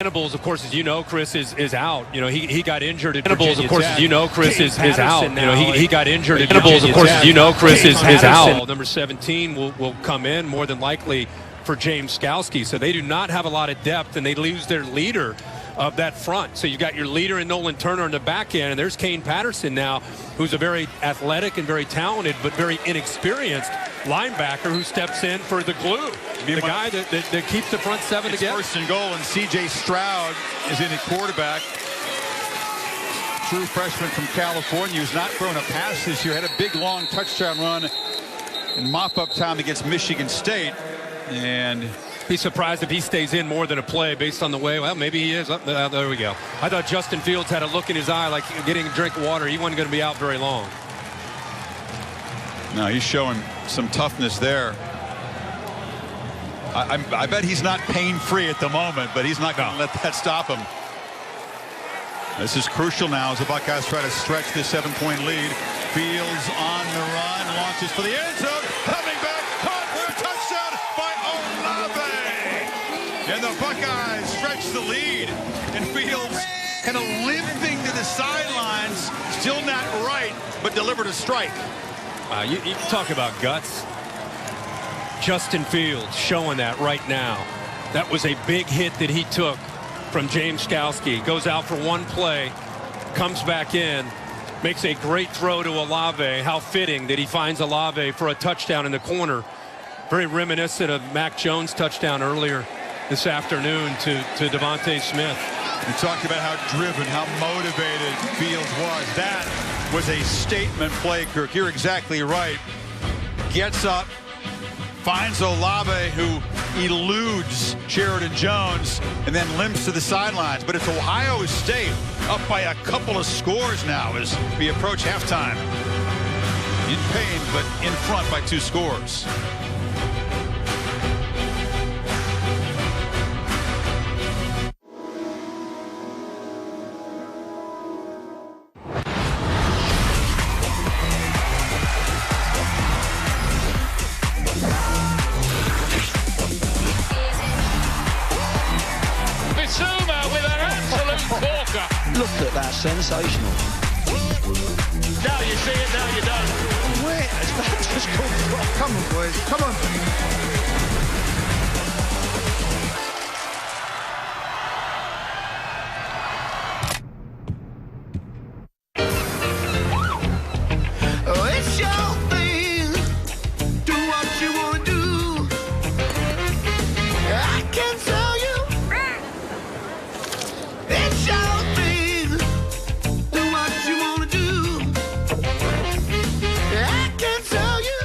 Venables, of course, as you know, Chris, is out. You know, he got injured at Venables, of course, as you know, Chris, is out. You know, he got injured at Venables, of course, as you know, Chris, is out. Number 17 will come in more than likely for James Skalski. So they do not have a lot of depth, and they lose their leader of that front. So you've got your leader in Nolan Turner in the back end, and there's Kane Patterson now, who's a very athletic and very talented but very inexperienced linebacker who steps in for the glue. The guy that keeps the front seven together. First and goal, and C.J. Stroud is in at quarterback. True freshman from California who's not thrown a pass this year. Had a big, long touchdown run in mop-up time against Michigan State. And be surprised if he stays in more than a play based on the way. Well, maybe he is. There we go. I thought Justin Fields had a look in his eye like getting a drink of water. He wasn't going to be out very long. No, he's showing some toughness there. I bet he's not pain-free at the moment, but he's not going to let that stop him. This is crucial now as the Buckeyes try to stretch this 7-point lead. Fields on the run, launches for the end zone, coming back, caught for a touchdown by Olave. And the Buckeyes stretch the lead, and Fields kind of limping to the sidelines, still not right, but delivered a strike. You talk about guts. Justin Fields showing that right now. That was a big hit that he took from James Skalski. Goes out for one play, comes back in, makes a great throw to Olave. How fitting that he finds Olave for a touchdown in the corner. Very reminiscent of Mac Jones' touchdown earlier this afternoon to Devontae Smith. We talked about how driven, how motivated Fields was. That was a statement play, Kirk. You're exactly right. Gets up, finds Olave, who eludes Sheridan Jones, and then limps to the sidelines. But it's Ohio State up by a couple of scores now as we approach halftime. In pain, but in front by 2 scores. Look at that, sensational. Now you see it, now you don't. Where has that just come from? Come on, boys, come on. Oh, it's your thing. Do what you want to do. I can tell you. It's your thing. Do what you want to do. I can tell you.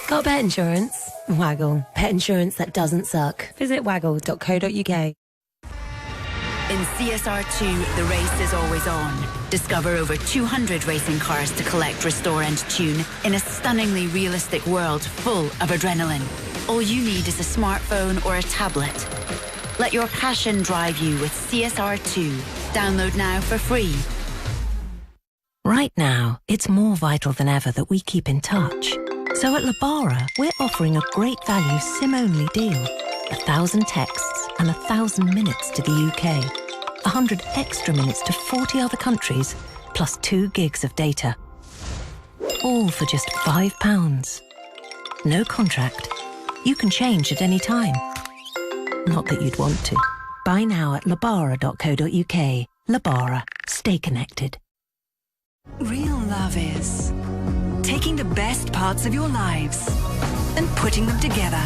Got pet insurance? Waggle. Pet insurance that doesn't suck. Visit waggle.co.uk. In CSR2, the race is always on. Discover over 200 racing cars to collect, restore and tune in a stunningly realistic world full of adrenaline. All you need is a smartphone or a tablet. Let your passion drive you with CSR2. Download now for free. Right now, it's more vital than ever that we keep in touch. So at Labara, we're offering a great value SIM-only deal. 1,000 texts and 1,000 minutes to the UK. 100 extra minutes to 40 other countries, plus 2 gigs of data. All for just £5. No contract. You can change at any time. Not that you'd want to. Buy now at labara.co.uk. Labara. Stay connected. Real love is taking the best parts of your lives and putting them together.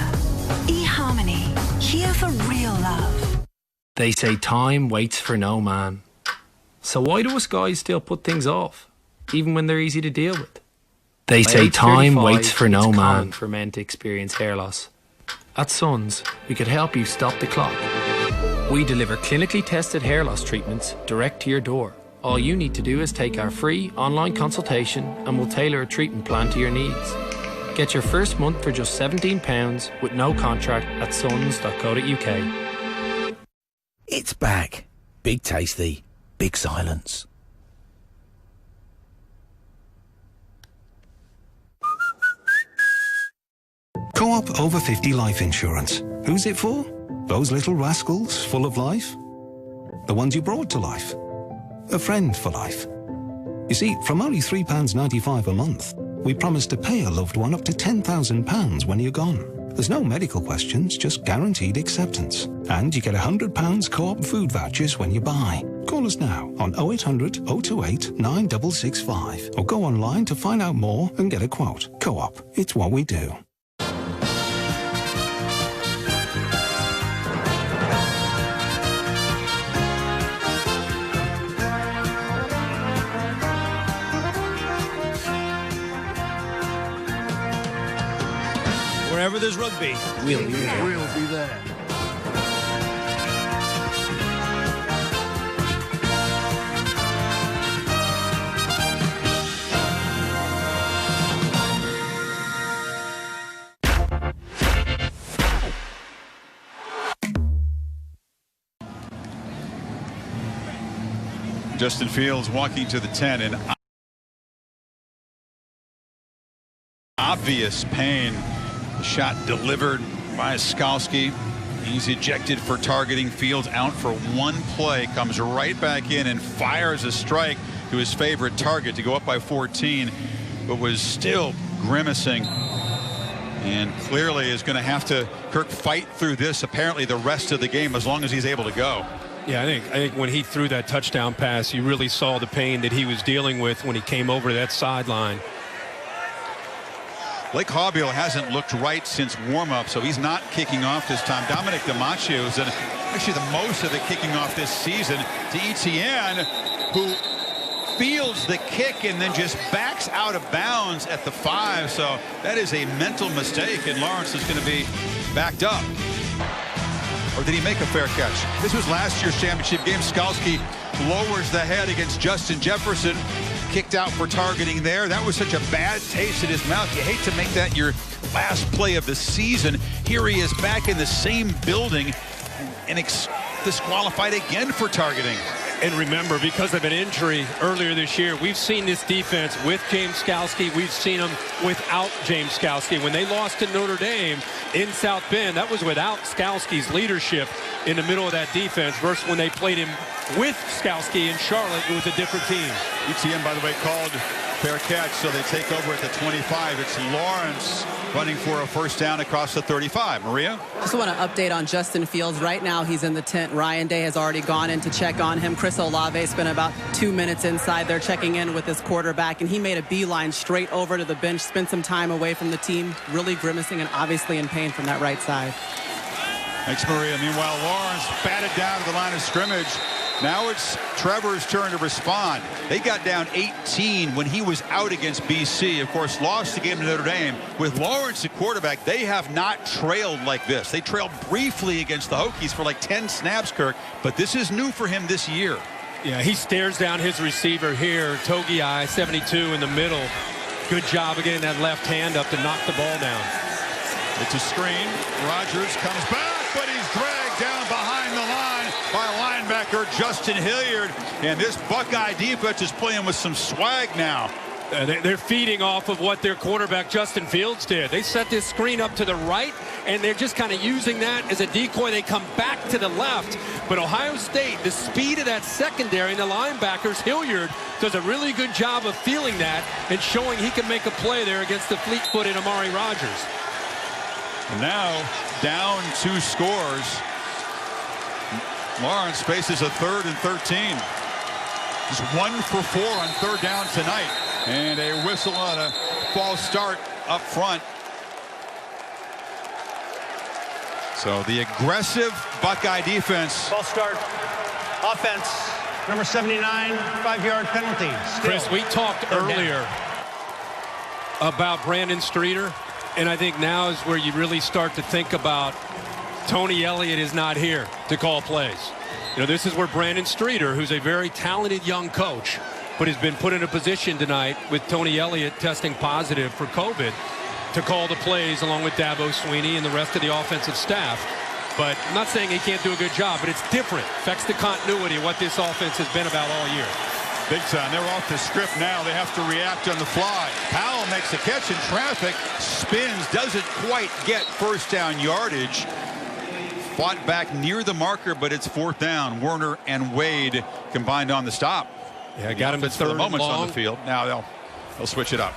eHarmony, here for real love. They say time waits for no man. So why do us guys still put things off, even when they're easy to deal with? They say time waits for no man. For men to experience hair loss. At Sons, we could help you stop the clock. We deliver clinically tested hair loss treatments direct to your door, All you need to do is take our free online consultation and we'll tailor a treatment plan to your needs. Get your first month for just £17 with no contract at sons.co.uk. It's back. Big tasty, big silence. Co-op over 50 life insurance. Who's it for? Those little rascals full of life? The ones you brought to life? A friend for life? You see, from only £3.95 a month, we promise to pay a loved one up to £10,000 when you're gone. There's no medical questions, just guaranteed acceptance. And you get £100 Co-op food vouchers when you buy. Call us now on 0800 028 9665 or go online to find out more and get a quote. Co-op, it's what we do. Wherever there's rugby, we'll be there. We'll be there. Justin Fields walking to the 10 in obvious pain. The shot delivered by Skalski. He's ejected for targeting. Fields out for one play, comes right back in and fires a strike to his favorite target to go up by 14, but was still grimacing and clearly is going to have to, Kirk, fight through this apparently the rest of the game as long as he's able to go. Yeah, I think when he threw that touchdown pass, you really saw the pain that he was dealing with when he came over to that sideline. Blake Haubeil hasn't looked right since warm-up, so he's not kicking off this time. Dominic DiMaggio's done actually the most of the kicking off this season to Etienne, who fields the kick and then just backs out of bounds at the 5. So that is a mental mistake, and Lawrence is going to be backed up. Or did he make a fair catch? This was last year's championship game. Skalski lowers the head against Justin Jefferson. Kicked out for targeting there. That was such a bad taste in his mouth. You hate to make that your last play of the season. Here he is back in the same building and disqualified again for targeting. And remember, because of an injury earlier this year, we've seen this defense with James Skalski. We've seen them without James Skalski. When they lost to Notre Dame in South Bend, that was without Skalski's leadership in the middle of that defense versus when they played him with Skalski in Charlotte. It was a different team. Etienne, by the way, called fair catch, so they take over at the 25. It's Lawrence running for a first down across the 35. Maria? Just want to update on Justin Fields. Right now, he's in the tent. Ryan Day has already gone in to check on him. Chris Olave spent about 2 minutes inside there checking in with his quarterback, and he made a beeline straight over to the bench, spent some time away from the team, really grimacing and obviously in pain from that right side. Thanks, Maria. Meanwhile, Lawrence batted down to the line of scrimmage. Now it's Trevor's turn to respond. They got down 18 when he was out against BC. Of course, lost the game to Notre Dame. With Lawrence at quarterback, they have not trailed like this. They trailed briefly against the Hokies for like 10 snaps, Kirk, but this is new for him this year. Yeah, he stares down his receiver here. Togiai, 72 in the middle. Good job of getting that left hand up to knock the ball down. It's a screen. Rogers comes back, but he's dragged down behind the line by linebacker Justin Hilliard. And this Buckeye defense is playing with some swag now. They're feeding off of what their quarterback Justin Fields did. They set this screen up to the right, and they're just kind of using that as a decoy. They come back to the left. But Ohio State, the speed of that secondary and the linebackers, Hilliard does a really good job of feeling that and showing he can make a play there against the fleet-footed Amari Rogers. And now down 2 scores. Lawrence faces a 3rd and 13. He's 1 for 4 on 3rd down tonight. And a whistle on a false start up front. So the aggressive Buckeye defense. False start. Offense. Number 79, 5-yard penalty. Chris, we talked earlier about Brandon Streeter. And I think now is where you really start to think about Tony Elliott is not here to call plays. You know, this is where Brandon Streeter, who's a very talented young coach, but has been put in a position tonight with Tony Elliott testing positive for COVID to call the plays along with Dabo Sweeney and the rest of the offensive staff. But I'm not saying he can't do a good job, but it's different. Affects the continuity of what this offense has been about all year. Big time. They're off the script now. They have to react on the fly. Powell makes a catch in traffic, spins, doesn't quite get first down yardage. Fought back near the marker, but it's fourth down. Werner and Wade combined on the stop. Yeah, got him to third and long. On the field. Now they'll switch it up.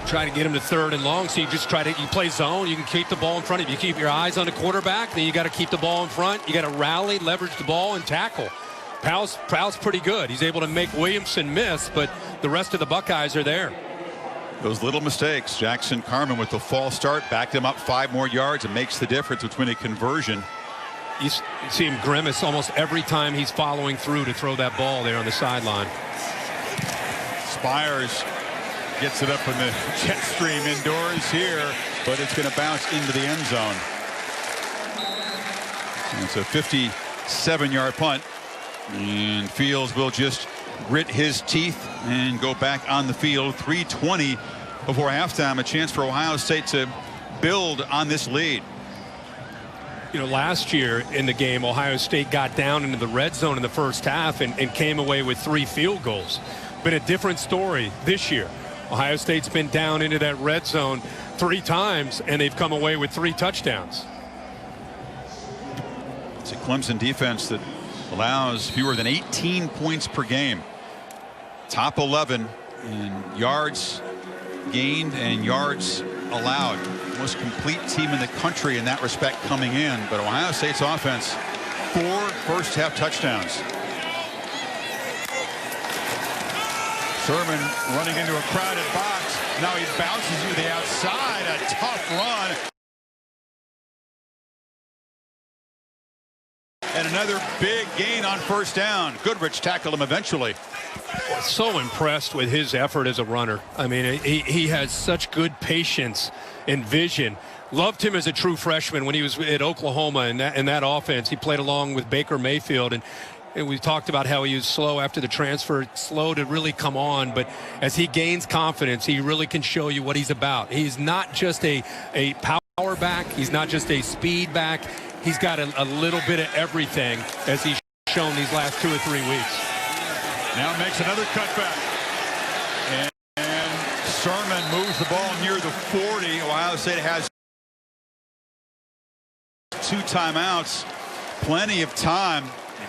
Try to get him to third and long, so you just you play zone. You can keep the ball in front of you. You keep your eyes on the quarterback, then you got to keep the ball in front. You got to rally, leverage the ball, and tackle. Powell's pretty good. He's able to make Williamson miss, but the rest of the Buckeyes are there. Those little mistakes. Jackson Carman with the false start backed him up 5 more yards and makes the difference between a conversion. You see him grimace almost every time he's following through to throw that ball there on the sideline. Spires gets it up in the jet stream indoors here, but it's going to bounce into the end zone. And it's a 57-yard punt, and Fields will just grit his teeth and go back on the field. 3:20 before halftime, a chance for Ohio State to build on this lead. You know, last year in the game, Ohio State got down into the red zone in the first half and came away with 3 field goals. Been a different story this year. Ohio State's been down into that red zone 3 times, and they've come away with 3 touchdowns. It's a Clemson defense that allows fewer than 18 points per game. Top 11 in yards gained and yards allowed. Most complete team in the country in that respect coming in. But Ohio State's offense, 4 first-half touchdowns. Sermon running into a crowded box. Now he bounces to the outside. A tough run. And another big gain on first down. Goodrich tackled him eventually. So impressed with his effort as a runner. I mean, he has such good patience and vision. Loved him as a true freshman when he was at Oklahoma in that offense. He played along with Baker Mayfield, and we talked about how he was slow after the transfer, slow to really come on. But as he gains confidence, he really can show you what he's about. He's not just a power back. He's not just a speed back. He's got a little bit of everything, as he's shown these last 2 or 3 weeks. Now makes another cutback. And Sermon moves the ball near the 40. Ohio State has 2 timeouts. Plenty of time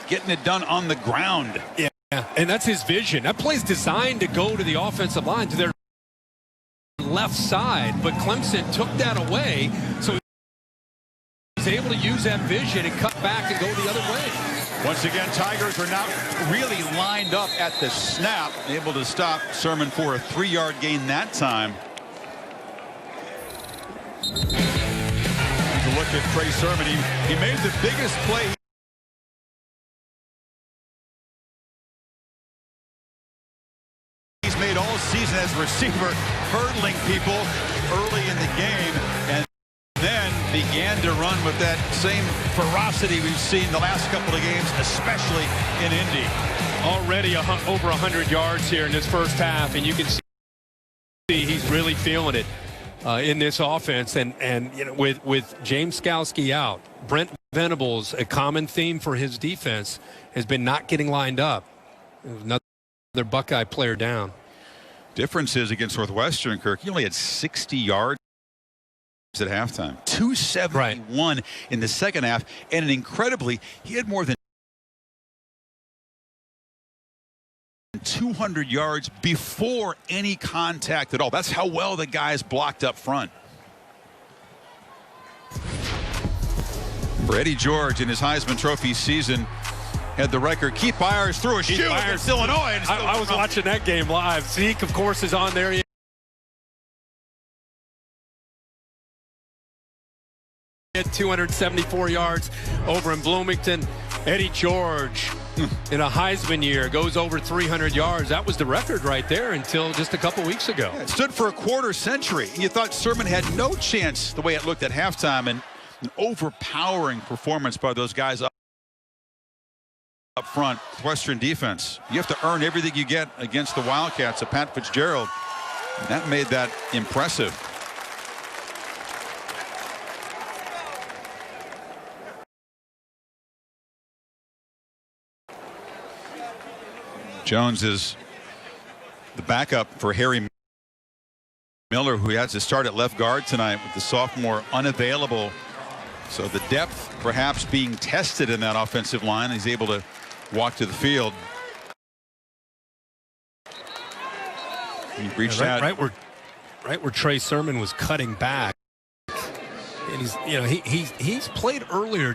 getting it done on the ground. Yeah, and that's his vision. That play's designed to go to the offensive line, to their left side, but Clemson took that away, so he's able to use that vision and cut back and go the other way. Once again, Tigers are not really lined up at the snap, able to stop Sermon for a 3-yard gain that time. To look at Trey Sermon, he made the biggest play he's made all season as a receiver, hurdling people early in the game, and then began to run with that same ferocity we've seen the last couple of games, especially in Indy. Already over 100 yards here in this first half, and you can see he's really feeling it in this offense. And you know, with James Skalski out, Brent Venables, a common theme for his defense has been not getting lined up. Another Buckeye player down. Difference is against Northwestern, Kirk, he only had 60 yards at halftime. 271 in the second half, and incredibly, he had more than 200 yards before any contact at all. That's how well the guys blocked up front. Eddie George in his Heisman Trophy season had the record. Keith Byers threw a shoe against Illinois. And I was watching that game live. Zeke, of course, is on there. He had 274 yards over in Bloomington. Eddie George in a Heisman year goes over 300 yards. That was the record right there until just a couple weeks ago. Yeah, it stood for a quarter century. You thought Sermon had no chance the way it looked at halftime, and an overpowering performance by those guys up up front, Western defense. You have to earn everything you get against the Wildcats of Pat Fitzgerald. And that made that impressive. Jones is the backup for Harry Miller, who has to start at left guard tonight with the sophomore unavailable. So the depth perhaps being tested in that offensive line. He's able to walk to the field. He reached out right where Trey Sermon was cutting back, and he's played earlier.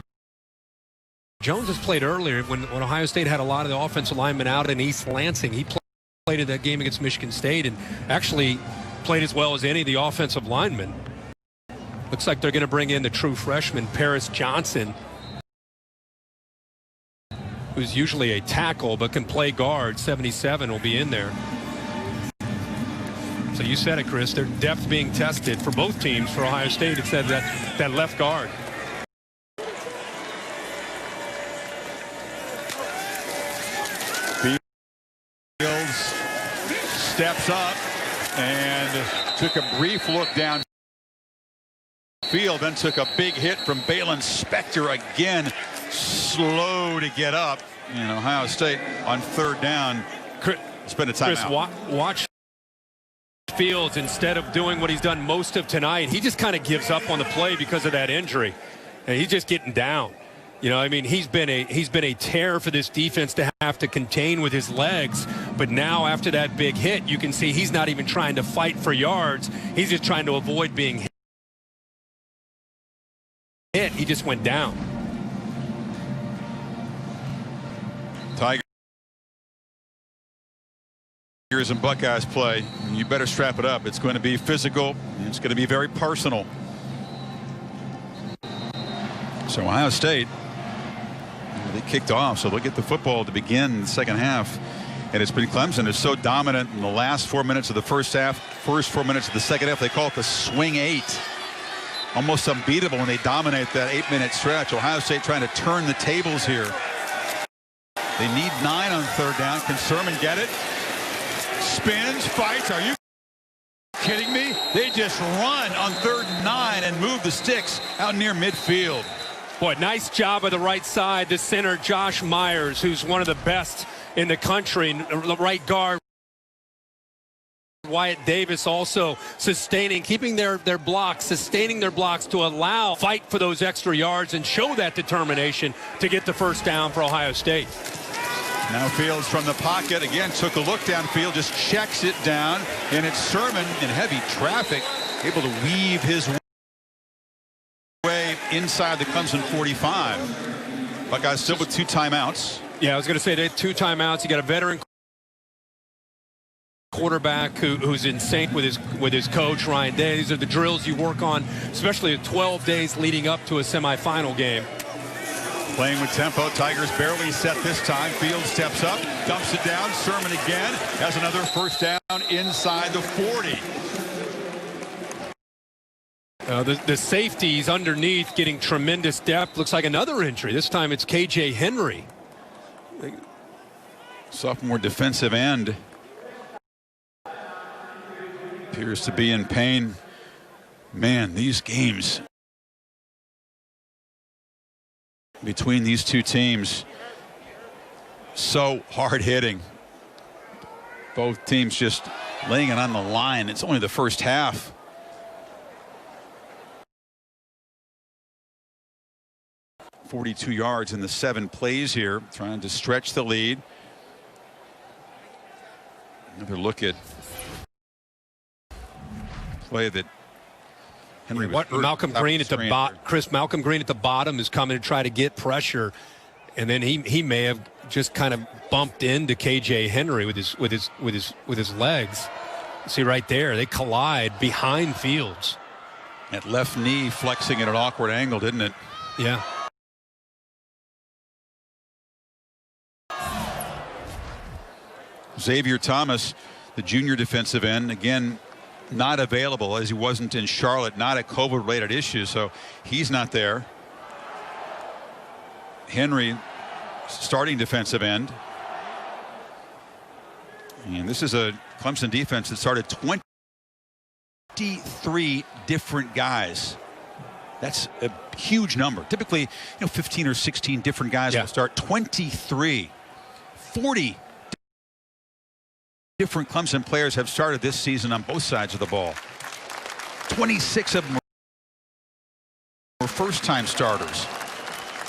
Jones has played earlier when Ohio State had a lot of the offensive linemen out in East Lansing. He played in that game against Michigan State and actually played as well as any of the offensive linemen. Looks like they're going to bring in the true freshman, Paris Johnson, who's usually a tackle but can play guard. 77 will be in there. So you said it, Chris. Their depth being tested for both teams. For Ohio State, it said that left guard. Fields steps up and took a brief look down field, then took a big hit from Balin Spector again. Slow to get up. Ohio State on third down. Spend a timeout. Chris, watch Fields. Instead of doing what he's done most of tonight, he just kind of gives up on the play because of that injury, and he's just getting down. He's been a tear for this defense to have to contain with his legs. But now after that big hit, you can see he's not even trying to fight for yards. He's just trying to avoid being hit. He just went down. Tigers and Buckeyes play. You better strap it up. It's going to be physical. It's going to be very personal. So Ohio State, they kicked off, so they'll get the football to begin the second half. And it's been Clemson is so dominant in the last 4 minutes of the first half, first 4 minutes of the second half. They call it the swing 8. Almost unbeatable when they dominate that 8-minute stretch. Ohio State trying to turn the tables here. They need 9 on third down. Can Sermon get it? Spins, fights. Are you kidding me? They just run on third and 9 and move the sticks out near midfield. Boy, nice job of the right side. The center, Josh Myers, who's one of the best in the country. The right guard, Wyatt Davis, also sustaining, keeping their blocks, sustaining their blocks to allow fight for those extra yards and show that determination to get the first down for Ohio State. Now Fields from the pocket again, took a look downfield, just checks it down, and it's Sermon in heavy traffic, able to weave his way inside the Clemson 45. Buckeyes still with 2 timeouts. Yeah, I was going to say they had 2 timeouts. You got a veteran quarterback who's in sync with his coach, Ryan Day. These are the drills you work on, especially the 12 days leading up to a semifinal game. Playing with tempo. Tigers barely set this time. Fields steps up, dumps it down. Sermon again has another first down inside the 40. The safeties underneath getting tremendous depth. Looks like another injury. This time it's KJ Henry. Sophomore defensive end appears to be in pain. Man, these games between these two teams, so hard hitting. Both teams just laying it on the line. It's only the first half. .42 yards in the 7 plays here, trying to stretch the lead. Another look at play that Henry was Malcolm Green at the bottom. Chris, Malcolm Green at the bottom is coming to try to get pressure, and then he may have just kind of bumped into KJ Henry with his legs. See right there, they collide behind Fields. That left knee flexing at an awkward angle, didn't it? Yeah. Xavier Thomas, the junior defensive end, again not available as he wasn't in Charlotte, not a COVID-related issue, so he's not there. Henry starting defensive end. And this is a Clemson defense that started 23 different guys. That's a huge number. Typically, 15 or 16 different guys will start. 23. 40 different Clemson players have started this season on both sides of the ball. 26 of them were first-time starters,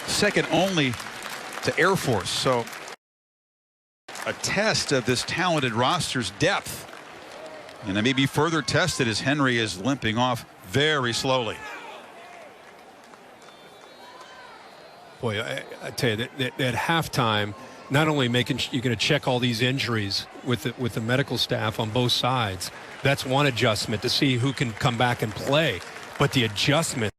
second only to Air Force. So a test of this talented roster's depth, and it may be further tested as Henry is limping off very slowly. Boy, I tell you that at halftime, not only making you're going to check all these injuries with the medical staff on both sides. That's one adjustment to see who can come back and play, but the adjustment.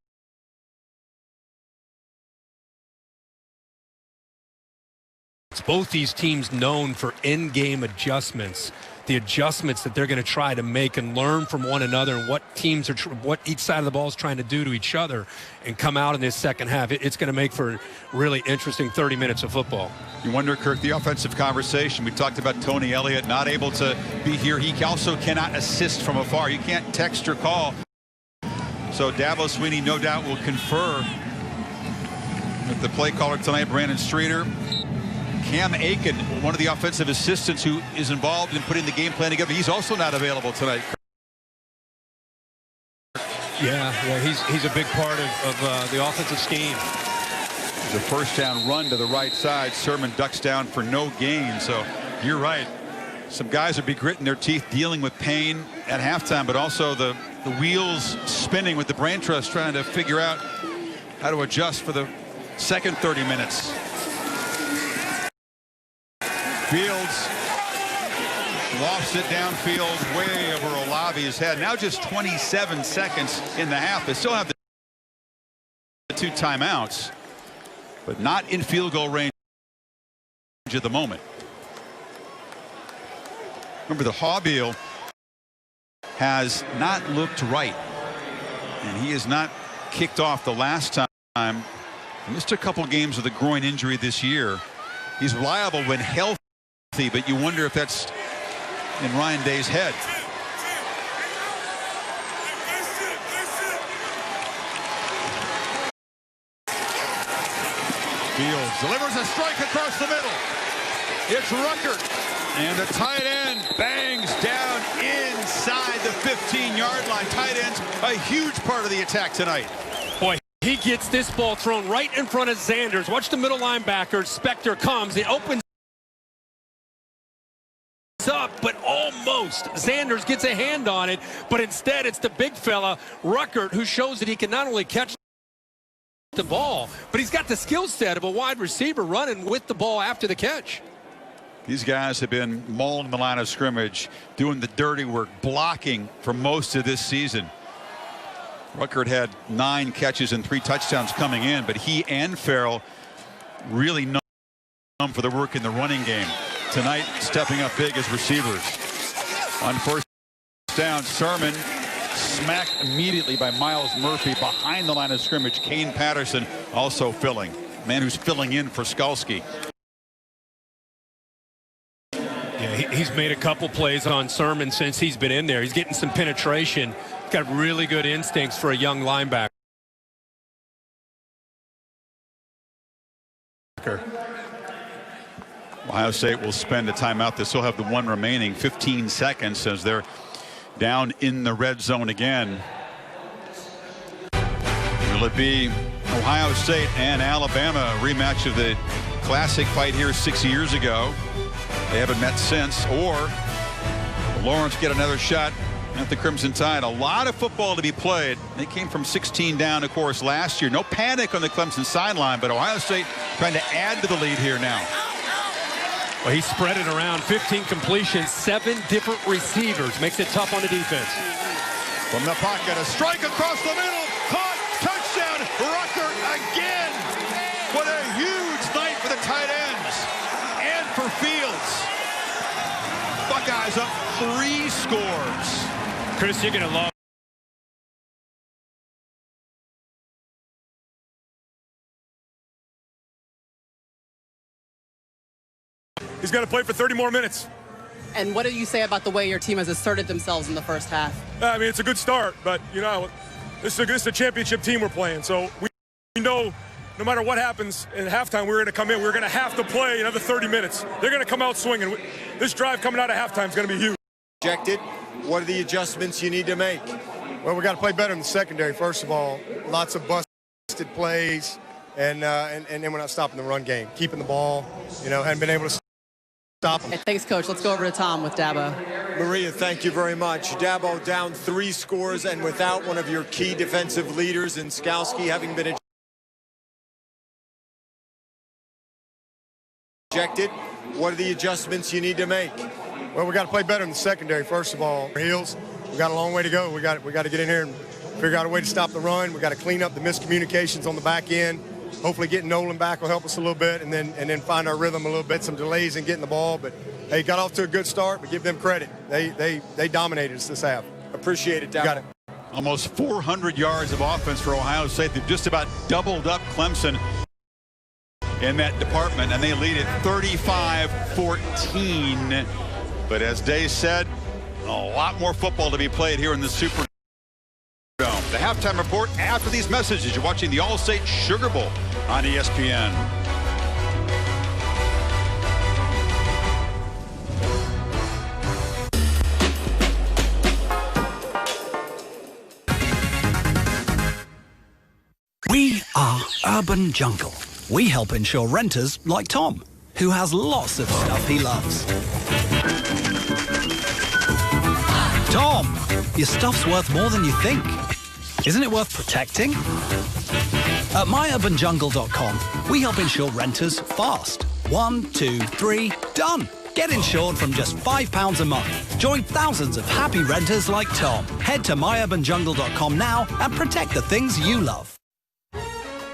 Both these teams known for in-game adjustments, the adjustments that they're going to try to make and learn from one another, and what teams are, what each side of the ball is trying to do to each other, and come out in this second half. It's going to make for really interesting 30 minutes of football. You wonder, Kirk, the offensive conversation. We talked about Tony Elliott not able to be here. He also cannot assist from afar. You can't text or call. So Dabo Swinney no doubt will confer with the play caller tonight, Brandon Streeter. Cam Aiken, one of the offensive assistants who is involved in putting the game plan together, he's also not available tonight. Yeah, he's a big part of the offensive scheme. There's a first down run to the right side. Sermon ducks down for no gain. So you're right. Some guys would be gritting their teeth, dealing with pain at halftime, but also the wheels spinning with the brain trust, trying to figure out how to adjust for the second 30 minutes. Fields lofts it downfield way over Olave's head. Now just 27 seconds in the half. They still have the 2 timeouts, but not in field goal range at the moment. Remember, the Hawbeal has not looked right, and he has not kicked off the last time. He missed a couple games with a groin injury this year. He's reliable when healthy, but you wonder if that's in Ryan Day's head. Fields delivers a strike across the middle. It's Ruckert, and the tight end bangs down inside the 15-yard line. Tight end's a huge part of the attack tonight. Boy, he gets this ball thrown right in front of Sanders. Watch the middle linebacker. Spector comes. It opens up, but almost. Sanders gets a hand on it, but instead it's the big fella, Ruckert, who shows that he can not only catch the ball, but he's got the skill set of a wide receiver running with the ball after the catch. These guys have been mauling the line of scrimmage, doing the dirty work, blocking for most of this season. Ruckert had 9 catches and 3 touchdowns coming in, but he and Farrell really known for the work in the running game. Tonight, stepping up big as receivers. On first down, Sermon smacked immediately by Miles Murphy behind the line of scrimmage. Kane Patterson also filling. Man who's filling in for Skalski. Yeah, he's made a couple plays on Sermon since he's been in there. He's getting some penetration. Got really good instincts for a young linebacker. Ohio State will spend a timeout. They still have the 1 remaining. 15 seconds as they're down in the red zone again. Will it be Ohio State and Alabama, a rematch of the classic fight here 6 years ago? They haven't met since. Or will Lawrence get another shot at the Crimson Tide? A lot of football to be played. They came from 16 down, of course, last year. No panic on the Clemson sideline, but Ohio State trying to add to the lead here now. Well, he's spread it around. 15 completions, 7 different receivers. Makes it tough on the defense. From the pocket, a strike across the middle. Caught. Touchdown. Ruckert again. What a huge night for the tight ends. And for Fields. Buckeyes up 3 scores. Chris, you're going to love he's got to play for 30 more minutes. And what do you say about the way your team has asserted themselves in the first half? I mean, it's a good start, but, you know, this is a championship team we're playing. So we know no matter what happens in halftime, we're going to come in. We're going to have to play another 30 minutes. They're going to come out swinging. This drive coming out of halftime is going to be huge. Rejected. What are the adjustments you need to make? Well, we got to play better in the secondary, first of all. Lots of busted plays, and then we're not stopping the run game. Keeping the ball, you know, hadn't been able to stop them. Hey, thanks, Coach. Let's go over to Tom with Dabo. Maria, thank you very much. Dabo down 3 scores and without one of your key defensive leaders in Skowski having been ejected. What are the adjustments you need to make? Well, we got to play better in the secondary, first of all. Heels, we got a long way to go. We got to get in here and figure out a way to stop the run. We got to clean up the miscommunications on the back end. Hopefully getting Nolan back will help us a little bit, and then find our rhythm a little bit. Some delays in getting the ball, but hey, got off to a good start. But give them credit. They dominated us this half. Appreciate it, Dabo. Got it. Almost 400 yards of offense for Ohio State. They've just about doubled up Clemson in that department, and they lead it 35-14. But as Day said, a lot more football to be played here in the Superdome. The halftime report after these messages. You're watching the Allstate Sugar Bowl on ESPN. We are Urban Jungle. We help insure renters like Tom, who has lots of stuff he loves. Tom, your stuff's worth more than you think. Isn't it worth protecting? At myurbanjungle.com, we help insure renters fast. 1, 2, 3, done. Get insured from just £5 a month. Join thousands of happy renters like Tom. Head to myurbanjungle.com now and protect the things you love.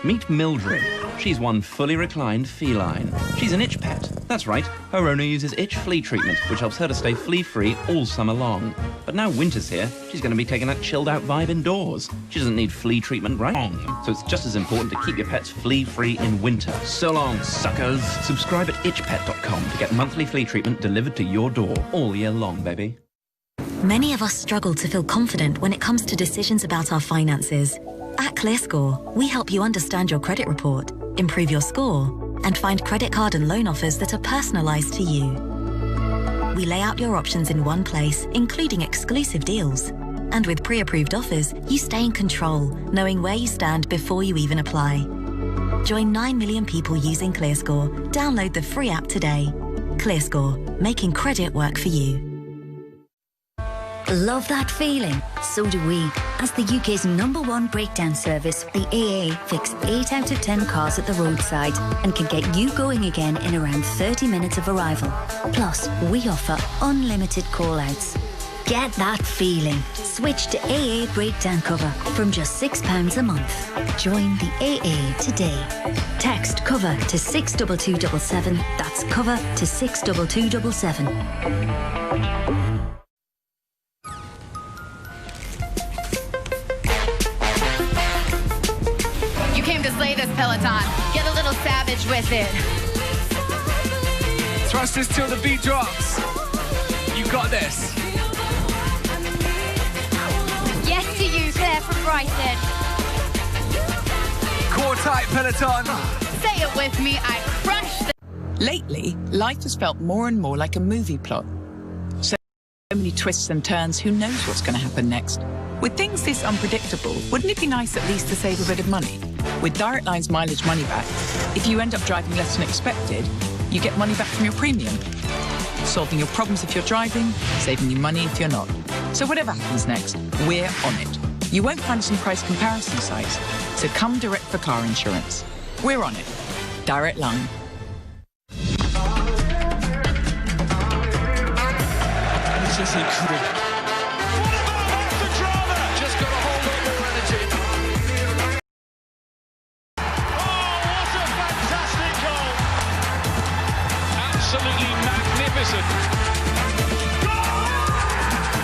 Meet Mildred. She's one fully reclined feline. She's an itch pet. That's right, her owner uses itch flea treatment, which helps her to stay flea-free all summer long. But now winter's here, she's going to be taking that chilled-out vibe indoors. She doesn't need flea treatment, right? So it's just as important to keep your pets flea-free in winter. So long, suckers. Subscribe at itchpet.com to get monthly flea treatment delivered to your door all year long, baby. Many of us struggle to feel confident when it comes to decisions about our finances. At ClearScore, we help you understand your credit report, improve your score, and find credit card and loan offers that are personalized to you. We lay out your options in one place, including exclusive deals. And with pre-approved offers, you stay in control, knowing where you stand before you even apply. Join 9 million people using ClearScore. Download the free app today. ClearScore, making credit work for you. Love that feeling? So do we. As the UK's #1 breakdown service, the AA fix 8 out of 10 cars at the roadside and can get you going again in around 30 minutes of arrival. Plus, we offer unlimited call-outs. Get that feeling. Switch to AA breakdown cover from just £6 a month. Join the AA today. Text cover to 62277. That's cover to 62277. Slay this peloton. Get a little savage with it. Thrusters till the beat drops. You got this. Yes to you, Claire from Brighton. Core tight peloton. Say it with me, I crushed the... Lately, life has felt more and more like a movie plot. So many twists and turns, who knows what's going to happen next? With things this unpredictable, wouldn't it be nice at least to save a bit of money? With Direct Line's mileage money back, if you end up driving less than expected, you get money back from your premium. Solving your problems if you're driving, saving you money if you're not. So whatever happens next, we're on it. You won't find us on price comparison sites, so come direct for car insurance. We're on it. Direct Line. It's just incredible. Absolutely magnificent. Goal!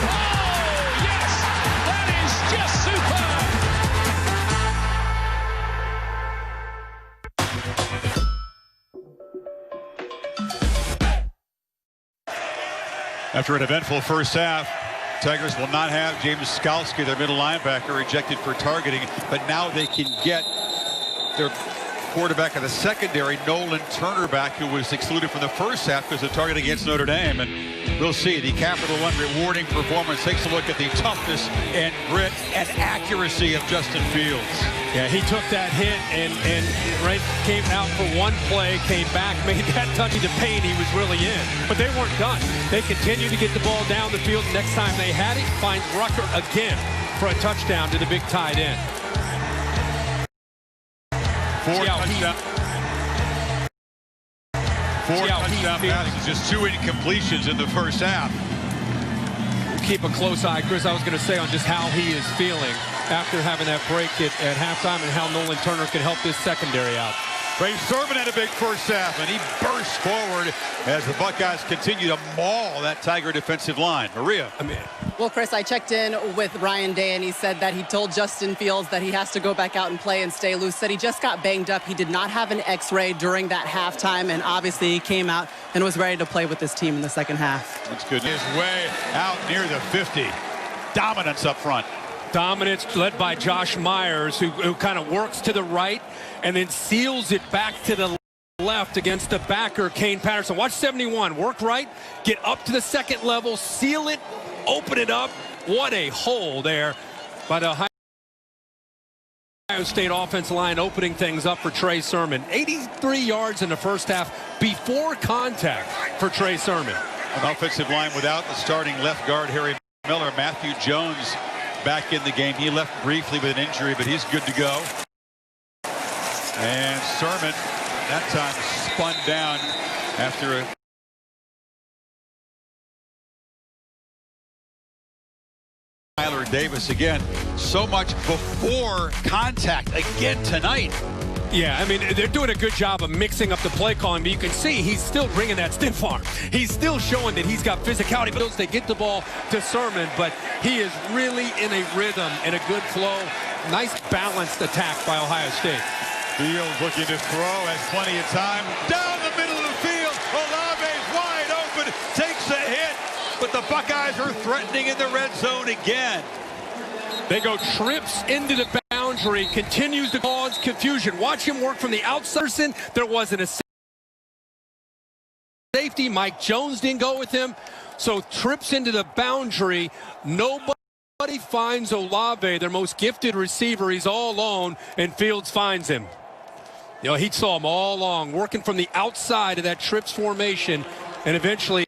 Oh, yes! That is just superb! After an eventful first half, Tigers will not have James Skalski, their middle linebacker, rejected for targeting, but now they can get their quarterback of the secondary, Nolan Turner, back, who was excluded from the first half because of target against Notre Dame. And we'll see. The Capital One rewarding performance takes a look at the toughness and grit and accuracy of Justin Fields. Yeah, he took that hit and right came out for one play, came back, made that touch of the pain he was really in. But they weren't done. They continued to get the ball down the field. Next time they had it, find Rucker again for a touchdown to the big tight end. 4 touchdown passes, just 2 incompletions in the first half. Keep a close eye, Chris, I was going to say, on just how he is feeling after having that break at halftime and how Nolan Turner can help this secondary out. Trey Sermon had a big first half, and he burst forward as the Buckeyes continue to maul that Tiger defensive line. Maria. Well, Chris, I checked in with Ryan Day, and he said that he told Justin Fields that he has to go back out and play and stay loose. Said he just got banged up. He did not have an X-ray during that halftime, and obviously he came out and was ready to play with this team in the second half. That's good. His way out near the 50. Dominance up front. Dominance led by Josh Myers, who kind of works to the right and then seals it back to the left against the backer, Kane Patterson. Watch 71. Work right, get up to the second level, seal it, open it up. What a hole there by the Ohio State offensive line, opening things up for Trey Sermon. 83 yards in the first half before contact for Trey Sermon. An offensive line without the starting left guard, Harry Miller. Matthew Jones back in the game. He left briefly with an injury, but he's good to go. And Sermon, that time, spun down after a Tyler Davis again. So much before contact again tonight. Yeah, I mean, they're doing a good job of mixing up the play calling, but you can see he's still bringing that stiff arm. He's still showing that he's got physicality. But they get the ball to Sermon, but he is really in a rhythm and a good flow. Nice balanced attack by Ohio State. Fields looking to throw, has plenty of time. Down the middle of the field, Olave's wide open, takes a hit, but the Buckeyes are threatening in the red zone again. They go trips into the boundary, continues to cause confusion. Watch him work from the outside. There wasn't a safety. Mike Jones didn't go with him. So trips into the boundary. Nobody finds Olave, their most gifted receiver. He's all alone, and Fields finds him. You know, he saw him all along, working from the outside of that trips formation, and eventually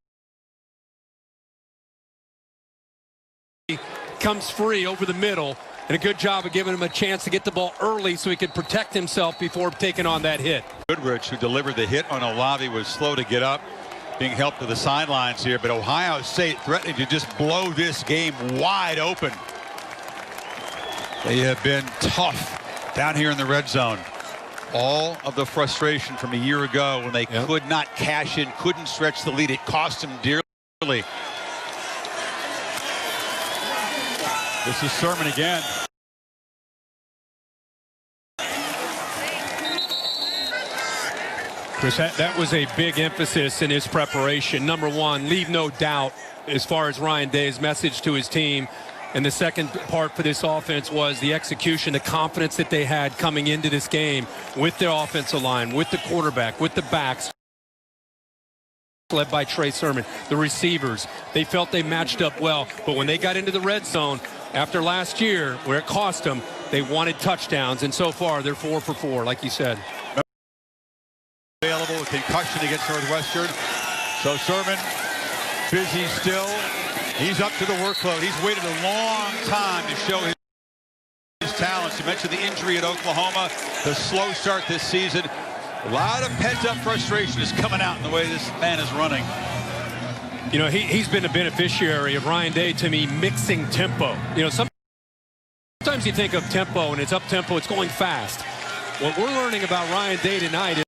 comes free over the middle, and a good job of giving him a chance to get the ball early so he could protect himself before taking on that hit. Goodrich, who delivered the hit on Olave, was slow to get up, being helped to the sidelines here, but Ohio State threatening to just blow this game wide open. They have been tough down here in the red zone. All of the frustration from a year ago when they could not cash in, couldn't stretch the lead. It cost them dearly. This is Sermon again. Chris, that was a big emphasis in his preparation. Number one, leave no doubt as far as Ryan Day's message to his team. And the second part for this offense was the execution, the confidence that they had coming into this game with their offensive line, with the quarterback, with the backs, led by Trey Sermon, the receivers. They felt they matched up well. But when they got into the red zone after last year, where it cost them, they wanted touchdowns. And so far, they're 4 for 4, like you said. Available with concussion against Northwestern. So Sermon, busy still. He's up to the workload. He's waited a long time to show his talents. You mentioned the injury at Oklahoma, the slow start this season. A lot of pent-up frustration is coming out in the way this man is running. You know, he's been a beneficiary of Ryan Day, to me, mixing tempo. You know, sometimes you think of tempo and it's up-tempo, it's going fast. What we're learning about Ryan Day tonight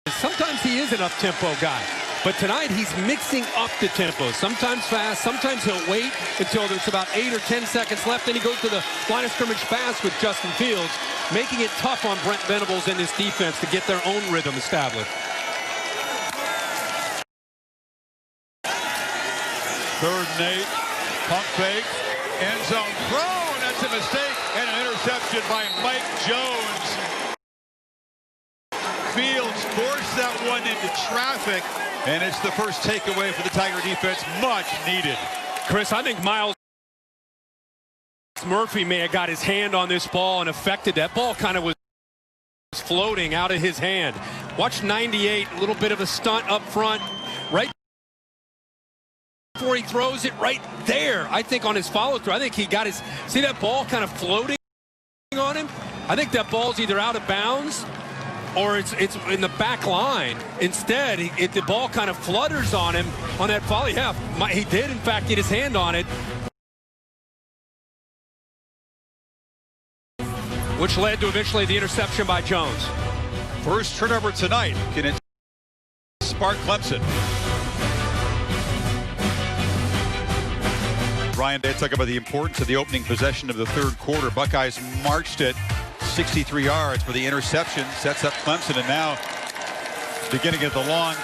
is sometimes he is an up-tempo guy. But tonight, he's mixing up the tempo. Sometimes fast, sometimes he'll wait until there's about 8 or 10 seconds left. Then he goes to the line of scrimmage fast with Justin Fields, making it tough on Brent Venables and his defense to get their own rhythm established. 3rd and 8. Pump fake. End zone throw. And that's a mistake. And an interception by Mike Jones. Fields forced that one into traffic. And it's the first takeaway for the Tiger defense. Much needed. Chris, I think Miles Murphy may have got his hand on this ball and affected that ball. Kind of was floating out of his hand. Watch 98, a little bit of a stunt up front, right before he throws it right there. I think on his follow through, I think he got his, see that ball kind of floating on him? I think that ball's either out of bounds or it's in the back line. Instead, the ball kind of flutters on him on that follow. Yeah, he did in fact get his hand on it, which led to eventually the interception by Jones. First turnover tonight. Can it spark Clemson? Ryan Day talking about the importance of the opening possession of the 3rd quarter. Buckeyes marched it 63 yards for the interception. Sets up Clemson, and now beginning of the long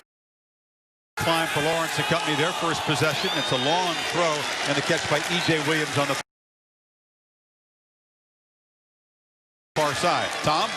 climb for Lawrence and company. Their first possession. It's a long throw and the catch by E.J. Williams on the far side. Tom?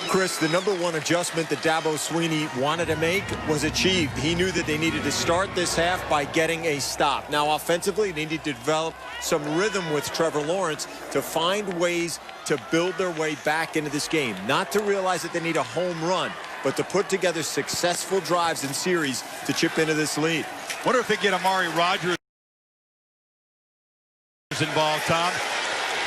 Chris, the #1 adjustment that Dabo Swinney wanted to make was achieved. He knew that they needed to start this half by getting a stop. Now, offensively, they need to develop some rhythm with Trevor Lawrence to find ways to build their way back into this game. Not to realize that they need a home run, but to put together successful drives and series to chip into this lead. Wonder if they get Amari Rodgers involved, Tom.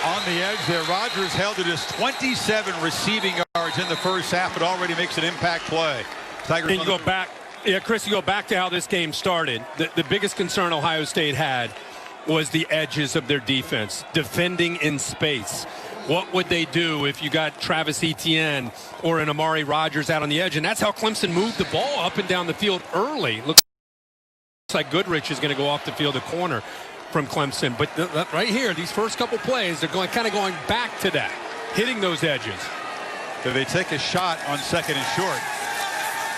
On the edge there, Rodgers held to just 27 receiving yards in the first half. It already makes an impact play. Tigers and you go back, yeah, Chris, you go back to how this game started. The biggest concern Ohio State had was the edges of their defense, defending in space. What would they do if you got Travis Etienne or an Amari Rodgers out on the edge? And that's how Clemson moved the ball up and down the field early. Looks like Goodrich is going to go off the field, a corner from Clemson. But right here, these first couple plays, they're kind of going back to that, hitting those edges. So they take a shot on 2nd and short.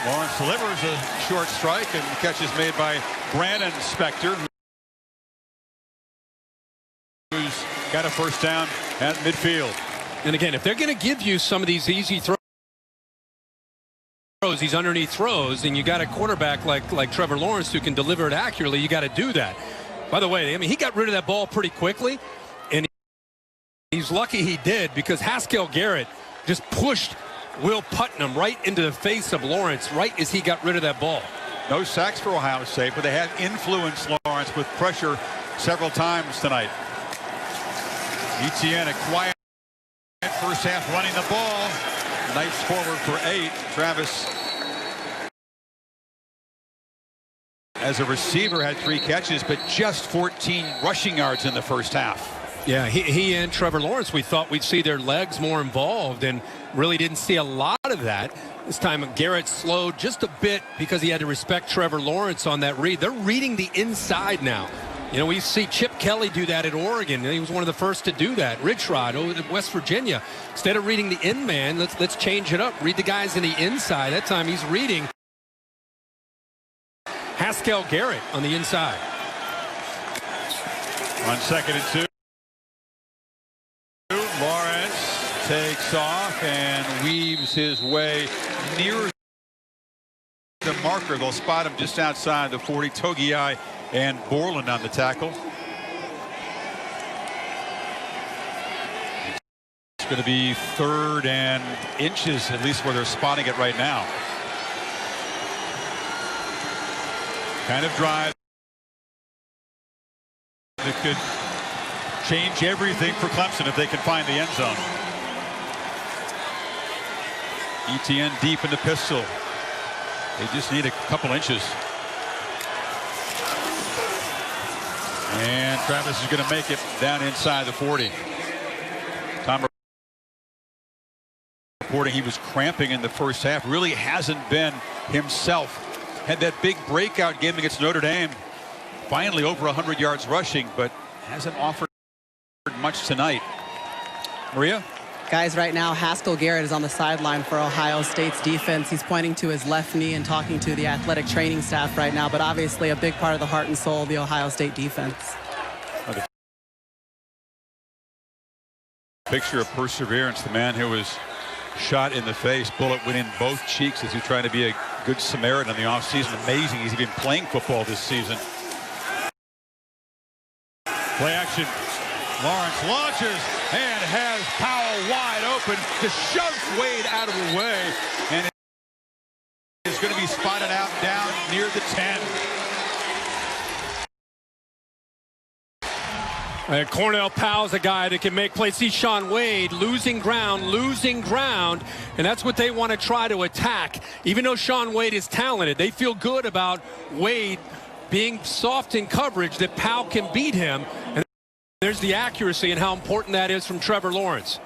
Lawrence delivers a short strike, and the catch is made by Brandon Spector, who's got a first down at midfield. And again, if they're going to give you some of these easy throws, these underneath throws, and you got a quarterback like Trevor Lawrence who can deliver it accurately, you got to do that. By the way, I mean, he got rid of that ball pretty quickly, and he's lucky he did, because Haskell Garrett just pushed Will Putnam right into the face of Lawrence right as he got rid of that ball. No sacks for Ohio State, but they have influenced Lawrence with pressure several times tonight. Etienne, a quiet first half running the ball. Nice forward for 8. Travis, as a receiver, had 3 catches, but just 14 rushing yards in the first half. Yeah, he and Trevor Lawrence, we thought we'd see their legs more involved, and really didn't see a lot of that. This time Garrett slowed just a bit because he had to respect Trevor Lawrence on that read. They're reading the inside now. You know, we see Chip Kelly do that at Oregon. He was one of the first to do that. Rich Rod over at West Virginia. Instead of reading the in man, let's change it up. Read the guys in the inside. That time he's reading Haskell Garrett on the inside. On 2nd and 2. Lawrence takes off and weaves his way near the marker. They'll spot him just outside the 40. Togiai and Borland on the tackle. It's going to be 3rd and inches, at least where they're spotting it right now. Kind of drive that could change everything for Clemson if they can find the end zone. Etienne deep in the pistol. They just need a couple inches. And Travis is going to make it down inside the 40. Tom reporting he was cramping in the first half. Really hasn't been himself. Had that big breakout game against Notre Dame. Finally over 100 yards rushing, but hasn't offered much tonight. Maria? Guys, right now, Haskell Garrett is on the sideline for Ohio State's defense. He's pointing to his left knee and talking to the athletic training staff right now, but obviously a big part of the heart and soul of the Ohio State defense. Picture of perseverance. The man who was shot in the face, bullet went in both cheeks as he's trying to be a good Samaritan in the offseason. Amazing. He's been playing football this season. Play action. Lawrence launches and has Powell wide open. Just shoves Wade out of the way. And is going to be spotted out down near the 10. Cornell Powell's a guy that can make plays. See Shaun Wade losing ground, and that's what they want to try to attack. Even though Shaun Wade is talented, they feel good about Wade being soft in coverage, that Powell can beat him. And there's the accuracy and how important that is from Trevor Lawrence.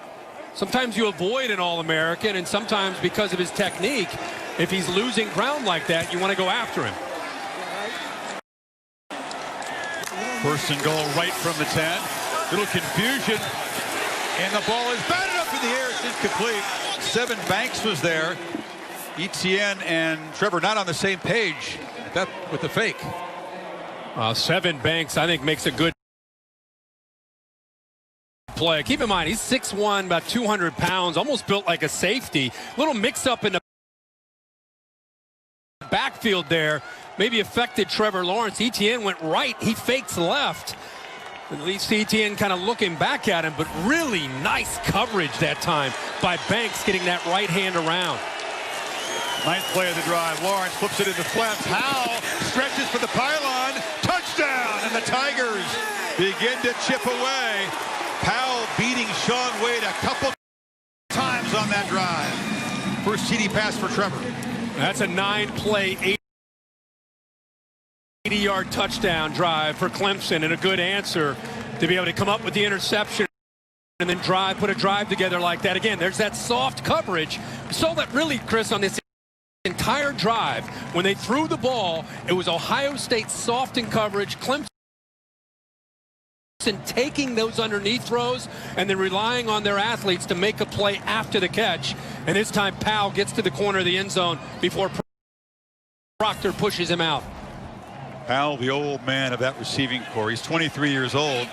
Sometimes you avoid an All-American, and sometimes because of his technique, if he's losing ground like that, you want to go after him. First and goal right from the 10. Little confusion. And the ball is batted up in the air. It's incomplete. Sevyn Banks was there. Etienne and Trevor not on the same page with the fake. Sevyn Banks, I think, makes a good play. Keep in mind, he's 6'1", about 200 pounds, almost built like a safety. Little mix-up in the backfield there. Maybe affected Trevor Lawrence. Etienne went right. He fakes left. At least Etienne kind of looking back at him, but really nice coverage that time by Banks getting that right hand around. Ninth play of the drive. Lawrence flips it into flat. Powell stretches for the pylon. Touchdown! And the Tigers begin to chip away. Powell beating Shaun Wade a couple times on that drive. First TD pass for Trevor. That's a 9-play, 80-yard touchdown drive for Clemson, and a good answer to be able to come up with the interception and then put a drive together like that. Again, there's that soft coverage. We saw that really, Chris, on this entire drive. When they threw the ball, it was Ohio State soft in coverage. Clemson taking those underneath throws and then relying on their athletes to make a play after the catch. And this time Powell gets to the corner of the end zone before Proctor pushes him out. Powell, the old man of that receiving corps. He's 23 years old.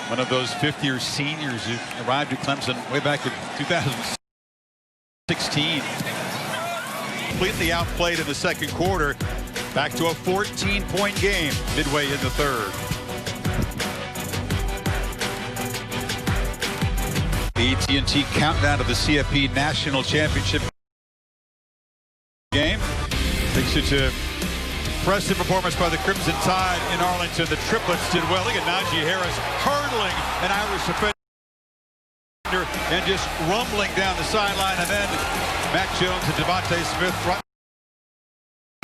One of those fifth-year seniors who arrived at Clemson way back in 2016. Completely outplayed in the second quarter. Back to a 14-point game midway in the third. The AT&T countdown to the CFP National Championship game. Takes it to impressive performance by the Crimson Tide in Arlington. The triplets did well. Look at Najee Harris hurdling an Irish defender and just rumbling down the sideline. And then Mac Jones and Devontae Smith front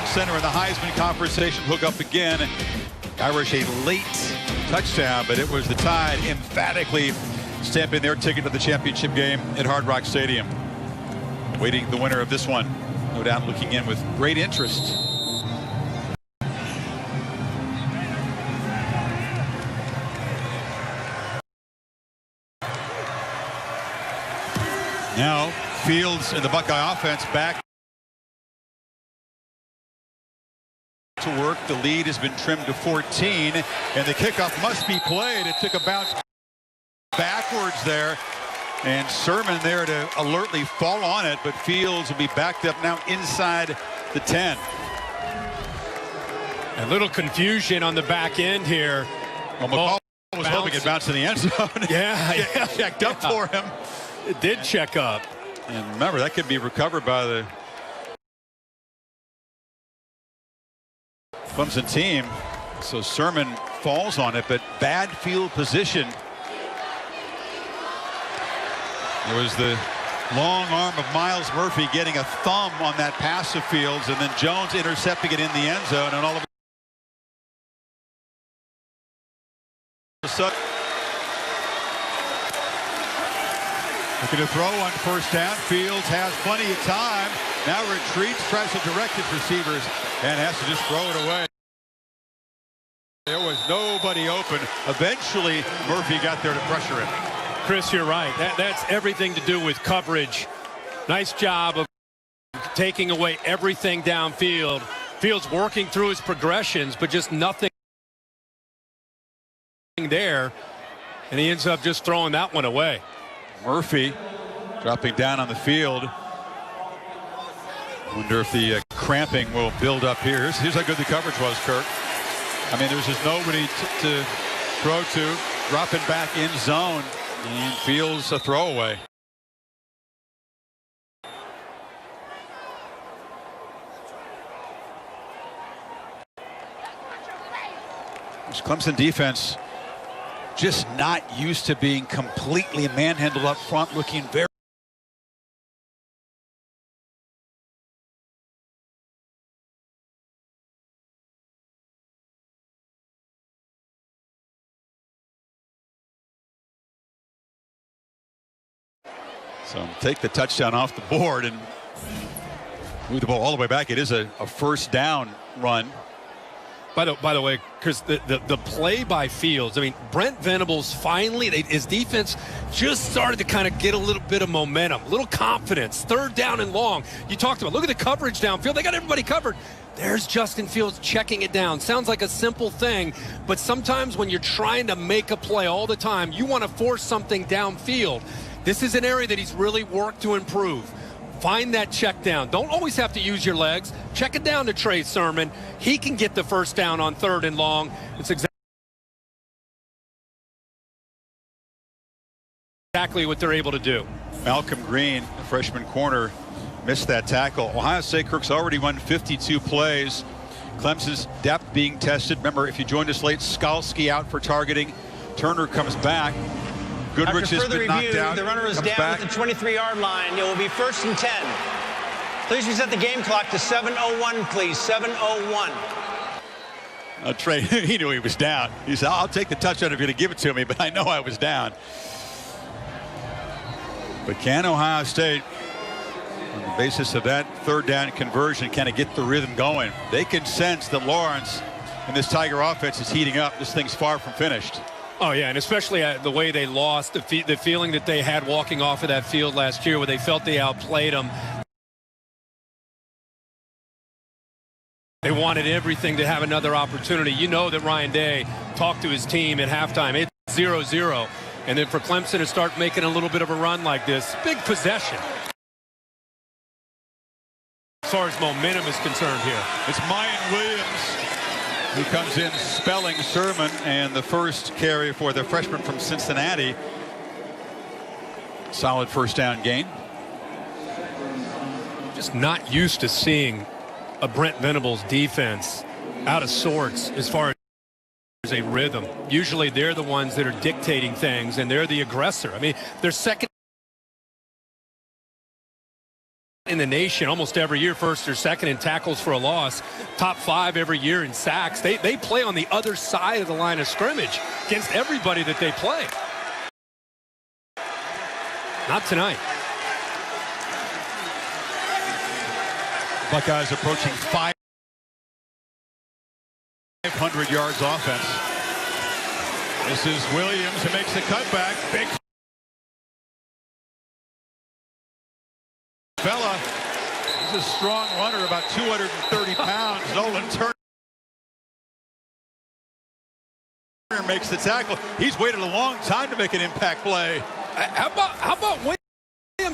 center in the Heisman conversation hook up again. Irish a late touchdown, but it was the Tide emphatically stamping their ticket to the championship game at Hard Rock Stadium. Waiting the winner of this one, no doubt looking in with great interest. Now Fields and the Buckeye offense back to work. The lead has been trimmed to 14, and the kickoff must be played. It took a bounce backwards there, and Sermon there to alertly fall on it, but Fields will be backed up now inside the 10. A little confusion on the back end here. Well, McCall was hoping it bounced in the end zone. Yeah. Checked up for him. It did check up. And remember, that could be recovered by the Clemson team. So Sermon falls on it, but bad field position. It was the long arm of Myles Murphy getting a thumb on that pass of Fields, and then Jones intercepting it in the end zone, and all of a sudden looking to throw on first down. Fields has plenty of time. Now retreats, tries to direct his receivers, and has to just throw it away. There was nobody open. Eventually, Murphy got there to pressure him. Chris, you're right. That's everything to do with coverage. Nice job of taking away everything downfield. Fields working through his progressions, but just nothing there. And he ends up just throwing that one away. Murphy dropping down on the field. Wonder if the cramping will build up here. Here's how good the coverage was, Kirk. I mean, there's just nobody to throw to. Dropping back in zone and feels a throwaway. This Clemson defense just not used to being completely manhandled up front, looking very so take the touchdown off the board and move the ball all the way back. It is a first down run. By the way, Chris, the play by Fields, I mean, Brent Venables finally, his defense just started to kind of get a little bit of momentum, a little confidence. Third down and long. You talked about, look at the coverage downfield. They got everybody covered. There's Justin Fields checking it down. Sounds like a simple thing, but sometimes when you're trying to make a play all the time, you want to force something downfield. This is an area that he's really worked to improve. Find that check down. Don't always have to use your legs. Check it down to Trey Sermon. He can get the first down on third and long. It's exactly what they're able to do. Malcolm Green, the freshman corner, missed that tackle. Ohio State, Kirk's already won 52 plays. Clemson's depth being tested. Remember, if you joined us late, Skalski out for targeting. Turner comes back. Goodrich After has further been knocked review, out. the runner is Comes down back. at the 23-yard line. It will be 1st and 10. Please reset the game clock to 7:01, please. 7:01. Trey, he knew he was down. He said, I'll take the touchdown if you're going to give it to me, but I know I was down. But can Ohio State, on the basis of that third down conversion, kind of get the rhythm going? They can sense that Lawrence and this Tiger offense is heating up. This thing's far from finished. Oh, yeah, and especially the way they lost, the feeling that they had walking off of that field last year where they felt they outplayed them. They wanted everything to have another opportunity. You know that Ryan Day talked to his team at halftime. It's 0-0. And then for Clemson to start making a little bit of a run like this, big possession. As far as momentum is concerned here. It's Mayan Williams who comes in spelling Sermon, and the first carry for the freshman from Cincinnati. Solid first down gain. Just not used to seeing a Brent Venables defense out of sorts as far as a rhythm. Usually they're the ones that are dictating things, and they're the aggressor. I mean, they're second in the nation almost every year, first or second in tackles for a loss, top 5 every year in sacks. They play on the other side of the line of scrimmage against everybody that they play. Not tonight. Buckeyes approaching 500 yards offense. This is Williams who makes the cutback. Big fella. He's a strong runner, about 230 pounds. Nolan Turner makes the tackle. He's waited a long time to make an impact play. How about Williams?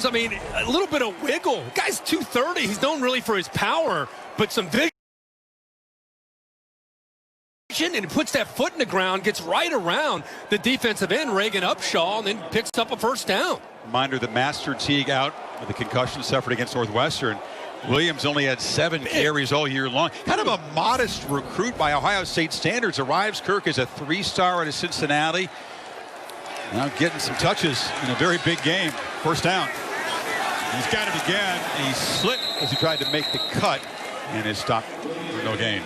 I mean, a little bit of wiggle. The guy's 230. He's known really for his power, but some vision. And he puts that foot in the ground, gets right around the defensive end, Reagan Upshaw, and then picks up a first down. Reminder that Master Teague out with a concussion suffered against Northwestern. Williams only had 7 carries all year long. Kind of a modest recruit by Ohio State standards. Arrives, Kirk, as a 3-star out of Cincinnati. Now getting some touches in a very big game. First down. He's got it again. He slipped as he tried to make the cut and is stopped for no gain.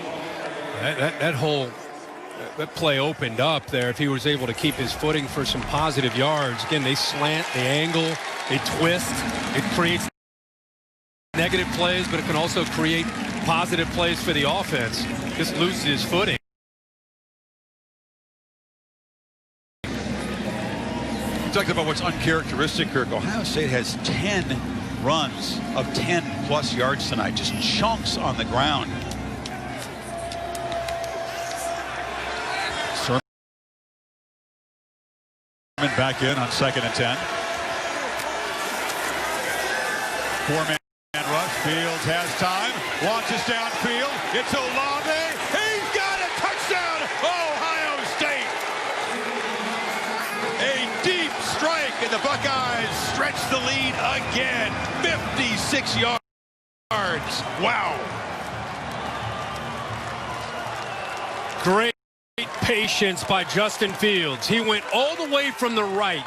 That play opened up there if he was able to keep his footing for some positive yards. Again, they slant, they angle, they twist. It creates negative plays, but it can also create positive plays for the offense. Just loses his footing. Talking about what's uncharacteristic, Kirk. Ohio State has 10 runs of 10-plus yards tonight, just chunks on the ground. Sermon back in on 2nd and 10. 4-man rush. Fields has time. Launches downfield. It's Olave. He's got a touchdown. Ohio State. A deep strike, and the Buckeyes stretch the lead again. 56 yards. Wow. Great patience by Justin Fields. He went all the way from the right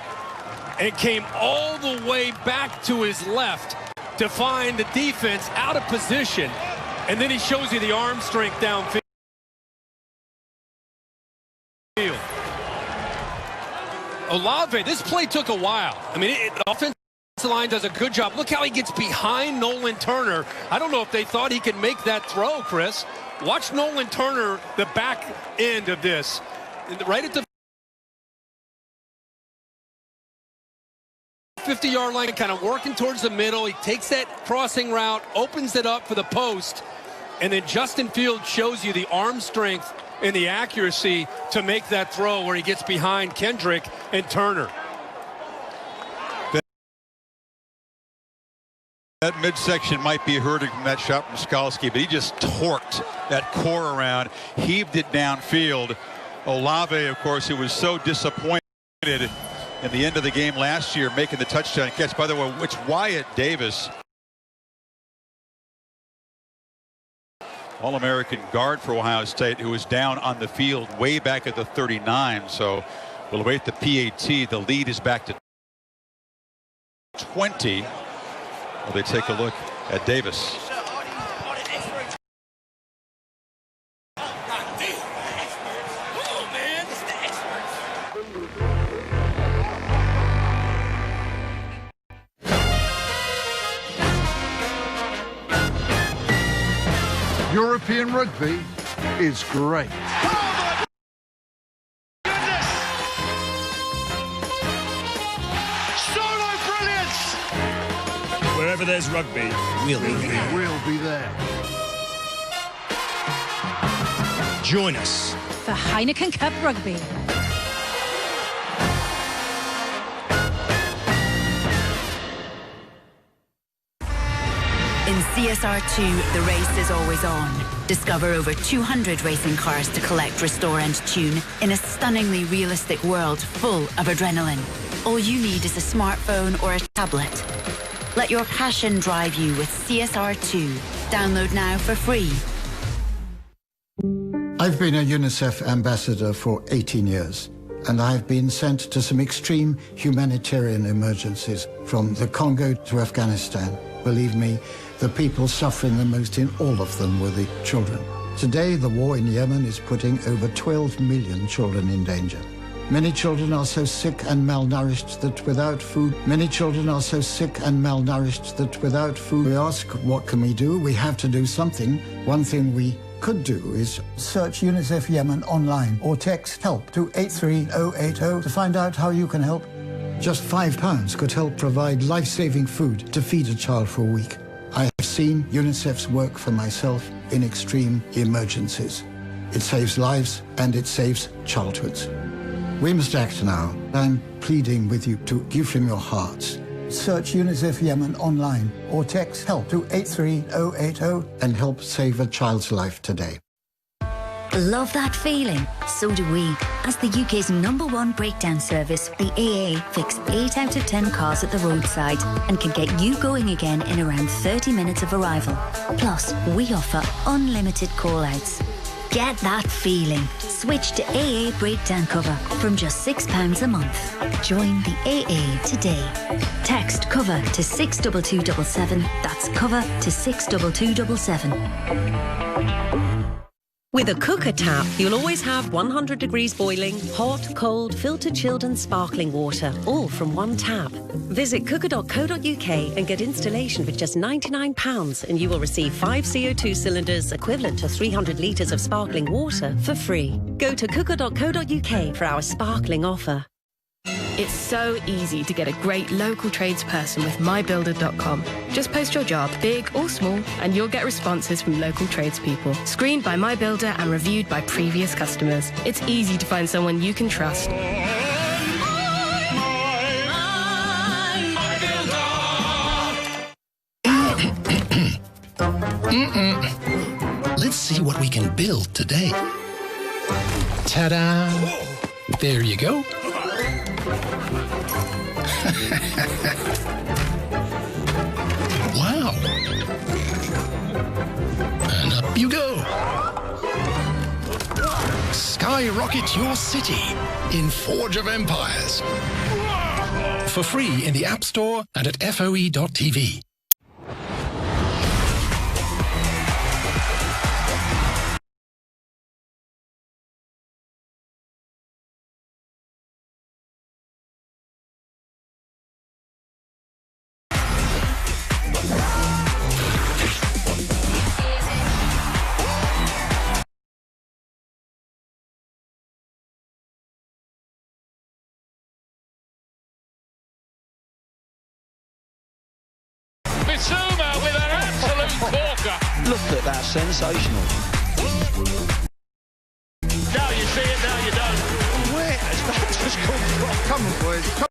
and came all the way back to his left to find the defense out of position, and then he shows you the arm strength downfield. Olave, this play took a while. I mean, the offensive line does a good job. Look how he gets behind Nolan Turner. I don't know if they thought he could make that throw, Chris. Watch Nolan Turner, the back end of this, right at the 50-yard line, kind of working towards the middle. He takes that crossing route, opens it up for the post, and then Justin Fields shows you the arm strength and the accuracy to make that throw where he gets behind Kendrick and Turner. That midsection might be hurting from that shot from Skalski, but he just torqued that core around, heaved it downfield. Olave, of course, who was so disappointed in the end of the game last year, making the touchdown catch. By the way, it's Wyatt Davis, All-American guard for Ohio State, who was down on the field way back at the 39. So we'll await the PAT. The lead is back to 20. Well, they take a look at Davis. European rugby is great. Oh my goodness! Solo brilliance! Wherever there's rugby, we'll be there. Join us for Heineken Cup Rugby. In CSR2, the race is always on. Discover over 200 racing cars to collect, restore and tune in a stunningly realistic world full of adrenaline. All you need is a smartphone or a tablet. Let your passion drive you with CSR2. Download now for free. I've been a UNICEF ambassador for 18 years, and I've been sent to some extreme humanitarian emergencies, from the Congo to Afghanistan. Believe me, the people suffering the most in all of them were the children. Today, the war in Yemen is putting over 12 million children in danger. Many children are so sick and malnourished that without food, we ask, what can we do? We have to do something. One thing we could do is search UNICEF Yemen online or text HELP to 83080 to find out how you can help. Just £5 could help provide life-saving food to feed a child for a week. I have seen UNICEF's work for myself in extreme emergencies. It saves lives and it saves childhoods. We must act now. I'm pleading with you to give from your hearts. Search UNICEF Yemen online or text HELP to 83080 and help save a child's life today. Love that feeling? So do we. As the UK's #1 breakdown service, the AA fix 8 out of 10 cars at the roadside and can get you going again in around 30 minutes of arrival. Plus, we offer unlimited call-outs. Get that feeling. Switch to AA breakdown cover from just £6 a month. Join the AA today. Text cover to 62277. That's cover to 62277. With a cooker tap, you'll always have 100 degrees boiling, hot, cold, filtered, chilled and sparkling water, all from one tap. Visit cooker.co.uk and get installation for just £99 and you will receive 5 CO2 cylinders equivalent to 300 litres of sparkling water for free. Go to cooker.co.uk for our sparkling offer. It's so easy to get a great local tradesperson with mybuilder.com. Just post your job, big or small, and you'll get responses from local tradespeople, screened by MyBuilder and reviewed by previous customers. It's easy to find someone you can trust. Let's see what we can build today. Ta-da! There you go. Wow! And up you go. Skyrocket your city in Forge of Empires. For free in the App Store and at FOE.tv. Bissouma with an absolute corker. Look at that, sensational. Now you see it, now you don't. Where has that just come from? Come on, boys. Come on.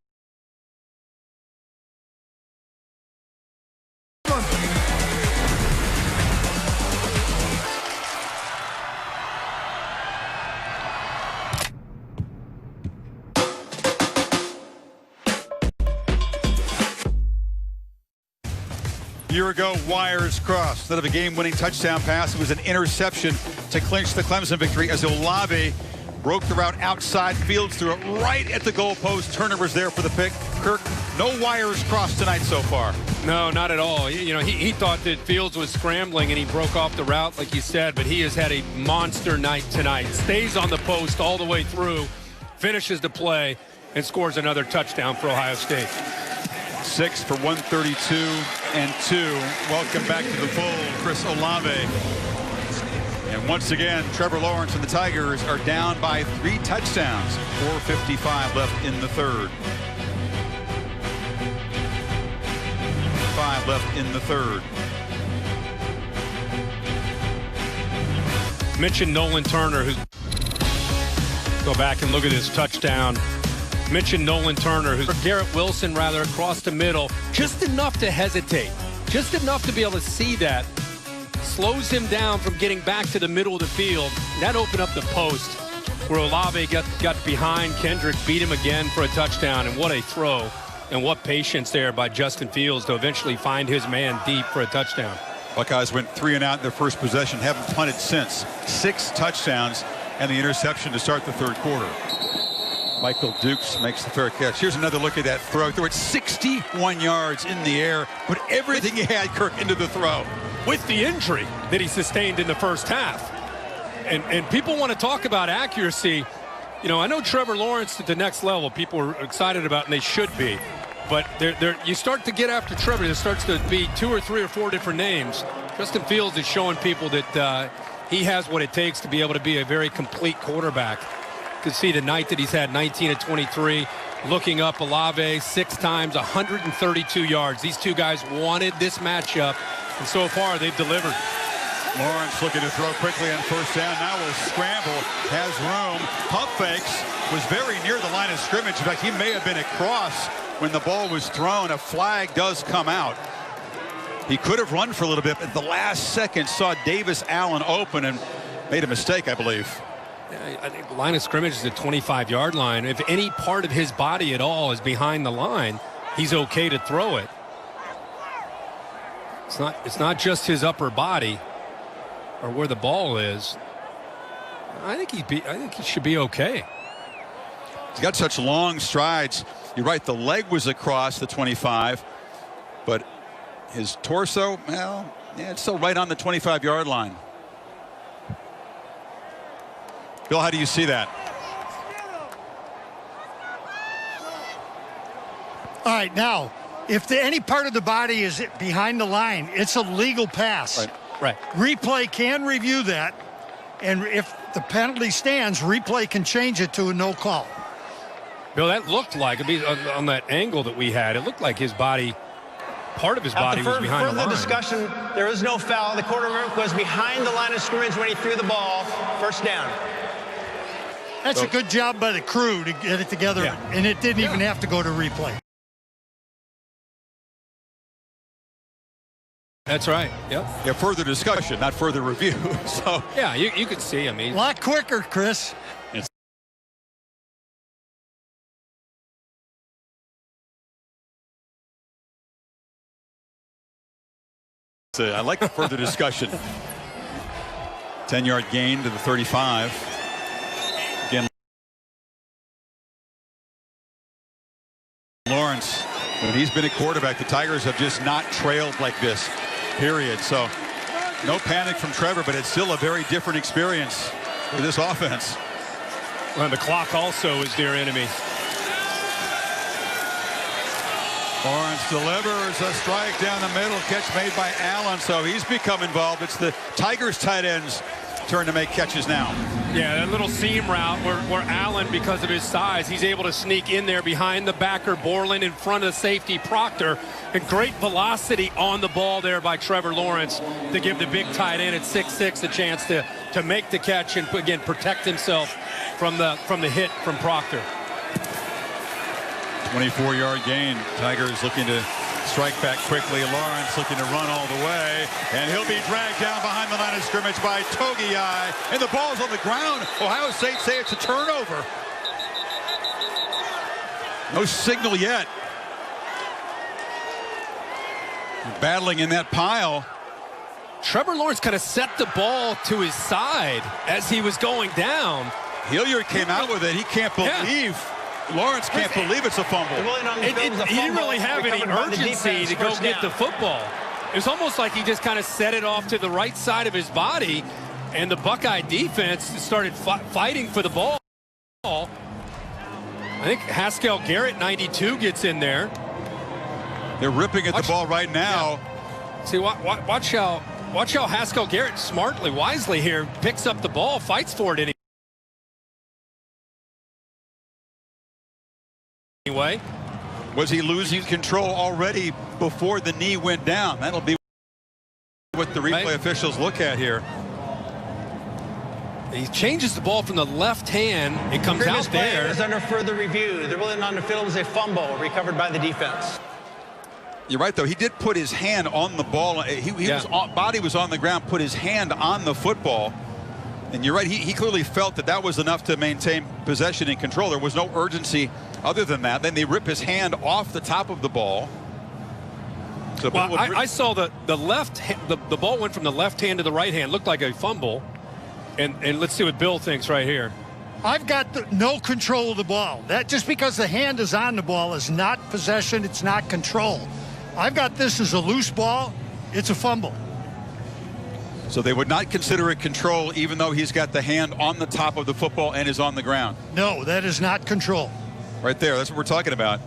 A year ago, wires crossed. Instead of a game-winning touchdown pass, it was an interception to clinch the Clemson victory as Olave broke the route outside. Fields threw it right at the goalpost. Turnovers there for the pick. Kirk, no wires crossed tonight so far. No, not at all. He thought that Fields was scrambling and he broke off the route, like you said, but he has had a monster night tonight. Stays on the post all the way through, finishes the play, and scores another touchdown for Ohio State. 6 for 132 and 2. Welcome back to the fold, Chris Olave. And once again, Trevor Lawrence and the Tigers are down by 3 touchdowns. 4:55 left in the third. 5 left in the third. Mention Nolan Turner, who go back and look at his touchdown. Mention Nolan Turner, who's Garrett Wilson rather across the middle, just enough to hesitate, just enough to be able to see that. Slows him down from getting back to the middle of the field. That opened up the post where Olave got behind. Kendrick beat him again for a touchdown, and what a throw and what patience there by Justin Fields to eventually find his man deep for a touchdown. Buckeyes went 3 and out in their first possession, haven't punted since. 6 touchdowns and the interception to start the third quarter. Michael Dukes makes the fair catch. Here's another look at that throw. Threw it 61 yards in the air. Put everything he had, Kirk, into the throw. With the injury that he sustained in the first half. And people want to talk about accuracy. I know Trevor Lawrence at the next level, people are excited about, and they should be. But you start to get after Trevor, there starts to be 2 or 3 or 4 different names. Justin Fields is showing people that he has what it takes to be able to be a very complete quarterback. You can see the night that he's had 19 of 23. Looking up, Olave 6 times, 132 yards. These two guys wanted this matchup, and so far they've delivered. Lawrence looking to throw quickly on first down. Now will scramble, has room. Pump fakes, was very near the line of scrimmage. In fact, he may have been across when the ball was thrown. A flag does come out. He could have run for a little bit, but at the last second saw Davis Allen open and made a mistake, I believe. I think the line of scrimmage is the 25-yard line. If any part of his body at all is behind the line, he's okay to throw it. It's not just his upper body or where the ball is. I think he should be okay. He's got such long strides. You're right, the leg was across the 25, but his torso, well, yeah, it's still right on the 25-yard line. Bill, how do you see that? All right, now, if any part of the body is behind the line, it's a legal pass. Right. Replay can review that, and if the penalty stands, replay can change it to a no call. Bill, that looked like, on that angle that we had, it looked like his body, part of his body was behind the line. Further discussion, there is no foul. The quarterback was behind the line of scrimmage when he threw the ball. First down. That's a good job by the crew to get it together, and it didn't even have to go to replay. That's right. Yep. Yeah, further discussion, not further review. So yeah, you could see. I mean, a lot quicker, Chris. I like the further discussion. 10-yard gain to the 35. Again, Lawrence, when he's been a quarterback, the Tigers have just not trailed like this, period. So no panic from Trevor, but it's still a very different experience for this offense. Well, the clock also is their enemy. Lawrence delivers a strike down the middle, catch made by Allen, so he's become involved. It's the Tigers tight ends' turn to make catches now. Yeah, that little seam route where Allen, because of his size, he's able to sneak in there behind the backer Borland in front of the safety Proctor, and great velocity on the ball there by Trevor Lawrence to give the big tight end at 6'6" a chance to make the catch and again protect himself from the hit from Proctor. 24-yard gain. Tigers looking to strike back quickly. Lawrence looking to run all the way, and he'll be dragged down behind the line of scrimmage by Togiai, and the ball's on the ground. Ohio State say it's a turnover. No signal yet. Battling in that pile. Trevor Lawrence kind of set the ball to his side as he was going down. Hilliard came out with it. He can't believe. Yeah. Lawrence can't believe it's a fumble. He didn't really have any urgency to go get the football. It was almost like he just kind of set it off to the right side of his body, and the Buckeye defense started fighting for the ball. I think Haskell Garrett, 92, gets in there. They're ripping at the ball right now. Yeah. See, watch how Haskell Garrett smartly, wisely here picks up the ball, fights for it anyway. Was he losing control already before the knee went down? That'll be what the replay officials look at here. He changes the ball from the left hand. It comes out there. Is under further review. The ruling on the field was a fumble recovered by the defense. You're right, though. He did put his hand on the ball. Body was on the ground, put his hand on the football. And you're right, he clearly felt that was enough to maintain possession and control. There was no urgency other than that. Then they rip his hand off the top of the ball. So I saw the ball went from the left hand to the right hand. Looked like a fumble. And let's see what Bill thinks right here. I've got no control of the ball. That just because the hand is on the ball is not possession. It's not control. I've got this as a loose ball. It's a fumble. So they would not consider it control even though he's got the hand on the top of the football and is on the ground. No, that is not control. Right there. That's what we're talking about.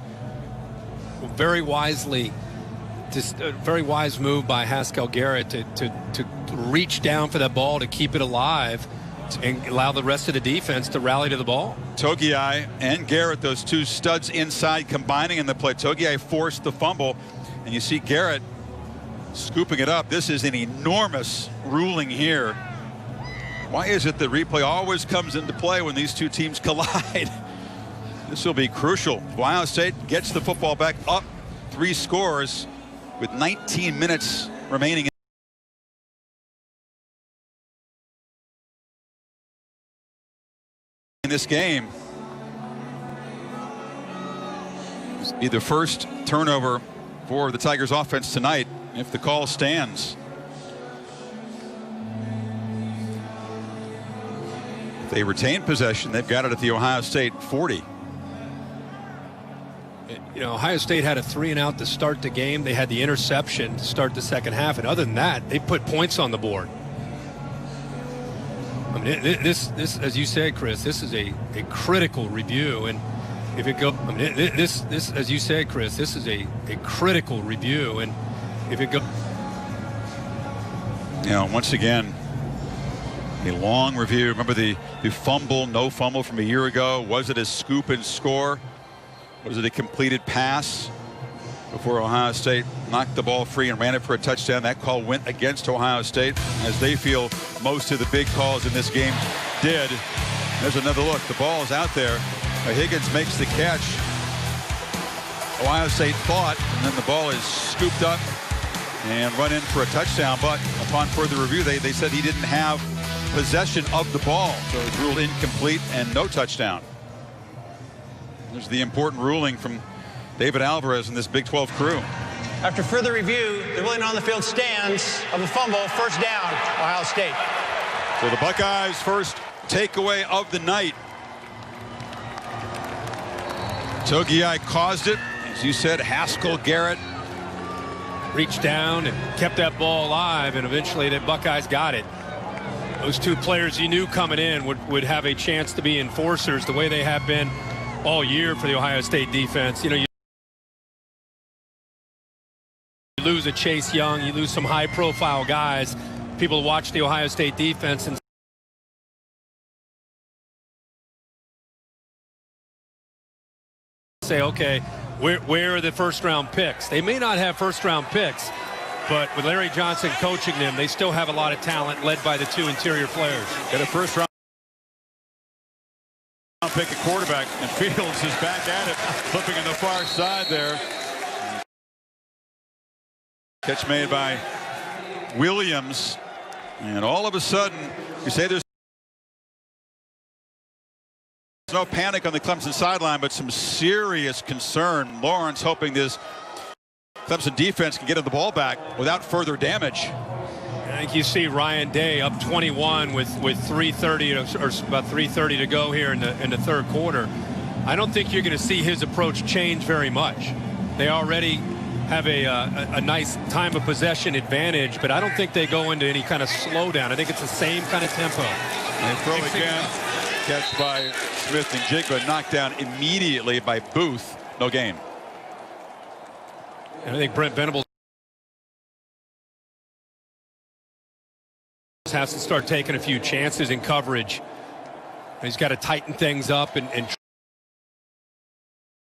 Well, very wisely, just a very wise move by Haskell Garrett to reach down for that ball to keep it alive and allow the rest of the defense to rally to the ball. Togiai and Garrett, those two studs inside, combining in the play. Togiai forced the fumble, and you see Garrett scooping it up. This is an enormous ruling here. Why is it the replay always comes into play when these two teams collide? This will be crucial. Ohio State gets the football back up 3 scores with 19 minutes remaining in this game. This will be the first turnover for the Tigers offense tonight if the call stands. If they retain possession, they've got it at the Ohio State 40. You know, Ohio State had a 3-and-out to start the game. They had the interception to start the second half, and other than that, they put points on the board. I mean, this, as you said, Chris, this is a critical review, and if it goes, I mean, this, as you said, Chris, this is a critical review, and if it goes, you know, once again, a long review. Remember the fumble, no fumble from a year ago? Was it a scoop and score? Was it a completed pass before Ohio State knocked the ball free and ran it for a touchdown? That call went against Ohio State, as they feel most of the big calls in this game did. There's another look. The ball is out there. Higgins makes the catch. Ohio State fought, and then the ball is scooped up and run in for a touchdown. But upon further review, they said he didn't have possession of the ball, so it was ruled incomplete and no touchdown. There's the important ruling from David Alvarez and this Big 12 crew. After further review, the ruling on the field stands of the fumble, first down, Ohio State. So the Buckeyes' first takeaway of the night. Togiai caused it. As you said, Haskell Garrett reached down and kept that ball alive, and eventually the Buckeyes got it. Those two players you knew coming in would have a chance to be enforcers the way they have been all year for the Ohio State defense. You know, you lose a Chase Young, you lose some high-profile guys. People watch the Ohio State defense and say, okay, where are the first-round picks? They may not have first-round picks, but with Larry Johnson coaching them, they still have a lot of talent led by the two interior players. Got a first-round pick at quarterback, and Fields is back at it, flipping in the far side there. Catch made by Williams, and all of a sudden, you say there's no panic on the Clemson sideline, but some serious concern. Lawrence hoping this Clemson defense can get the ball back without further damage. I think you see Ryan Day up 21 with 3:30 or about 3:30 to go here in the third quarter. I don't think you're going to see his approach change very much. They already have a nice time of possession advantage, but I don't think they go into any kind of slowdown. I think it's the same kind of tempo. And throw again. Catch by Smith and Jigba, knocked down immediately by Booth. No gain. And I think Brent Venables has to start taking a few chances in coverage. He's got to tighten things up and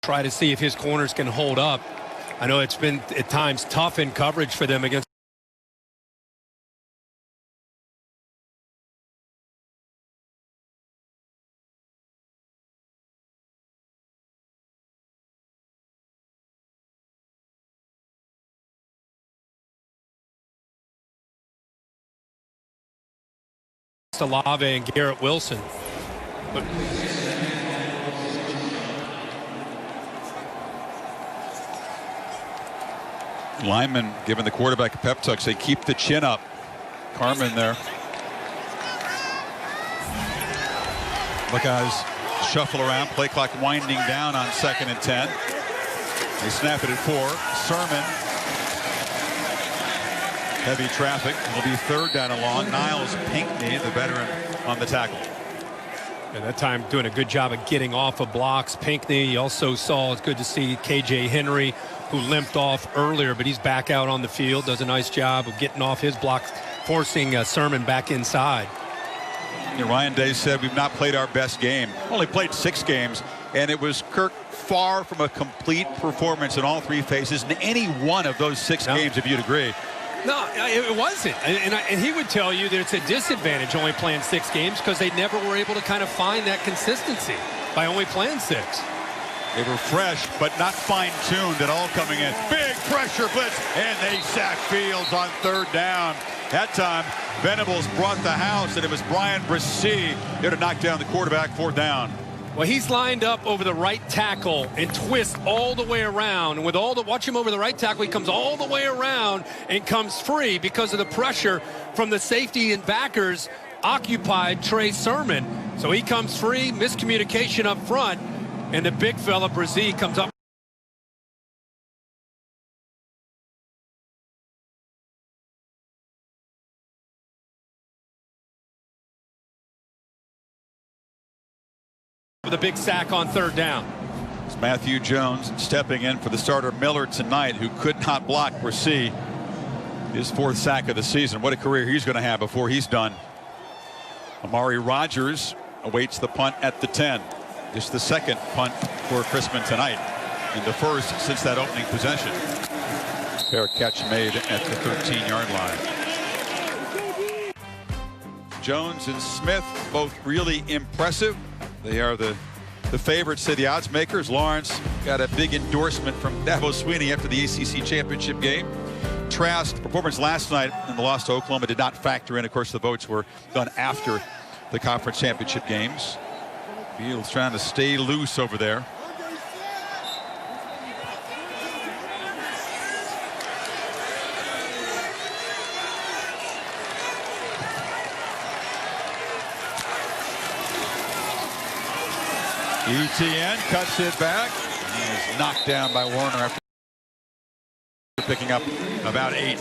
try to see if his corners can hold up. I know it's been at times tough in coverage for them against Olave and Garrett Wilson. But lineman giving the quarterback a pep talk, say keep the chin up. Carmen there. Buckeyes shuffle around, play clock winding down on 2nd and 10. They snap it at 4. Sermon. Heavy traffic. It'll be 3rd down and long. Niles Pinckney, the veteran, on the tackle. At that time doing a good job of getting off of blocks. Pinckney, you also saw, it's good to see KJ Henry, who limped off earlier, but he's back out on the field, does a nice job of getting off his blocks, forcing Sermon back inside. Ryan Day said we've not played our best game. Only played 6 games, and it was Kirk far from a complete performance in all 3 phases in any one of those 6 games, if you'd agree. No, it wasn't. And he would tell you that it's a disadvantage only playing 6 games because they never were able to kind of find that consistency by only playing 6. They were fresh, but not fine-tuned at all coming in. Big pressure blitz, and they sack Fields on 3rd down. That time, Venables brought the house, and it was Brian Bresee there to knock down the quarterback, 4th down. Well, he's lined up over the right tackle and twists all the way around. And with watch him over the right tackle, he comes all the way around and comes free because of the pressure from the safety and backers occupied Trey Sermon. So he comes free, miscommunication up front, and the big fella, Bresee, comes up. With a big sack on 3rd down. It's Matthew Jones stepping in for the starter Miller tonight, who could not block Bresee. His 4th sack of the season. What a career he's going to have before he's done. Amari Rogers awaits the punt at the 10. Just the 2nd punt for Chrisman tonight. in the first since that opening possession. Fair catch made at the 13-yard line. Jones and Smith both really impressive. They are the favorites, say the odds makers. Lawrence got a big endorsement from Dabo Swinney after the ACC championship game. Trask performance last night in the loss to Oklahoma did not factor in. Of course, the votes were done after the conference championship games. Fields trying to stay loose over there. ETN cuts it back. He is knocked down by Warner after picking up about 8.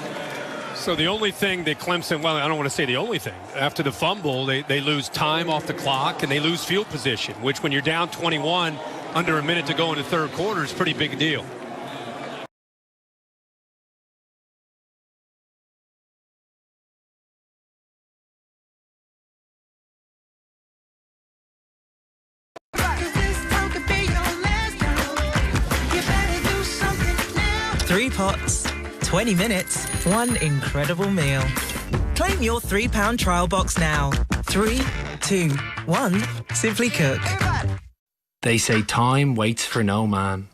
So the only thing that Clemson, well, I don't want to say the only thing. After the fumble, they lose time off the clock and they lose field position, which when you're down 21, under a minute to go in the third quarter is a pretty big deal. Three pots, 20 minutes, one incredible meal. Claim your £3 trial box now. 3, 2, 1, Simply Cook. They say time waits for no man.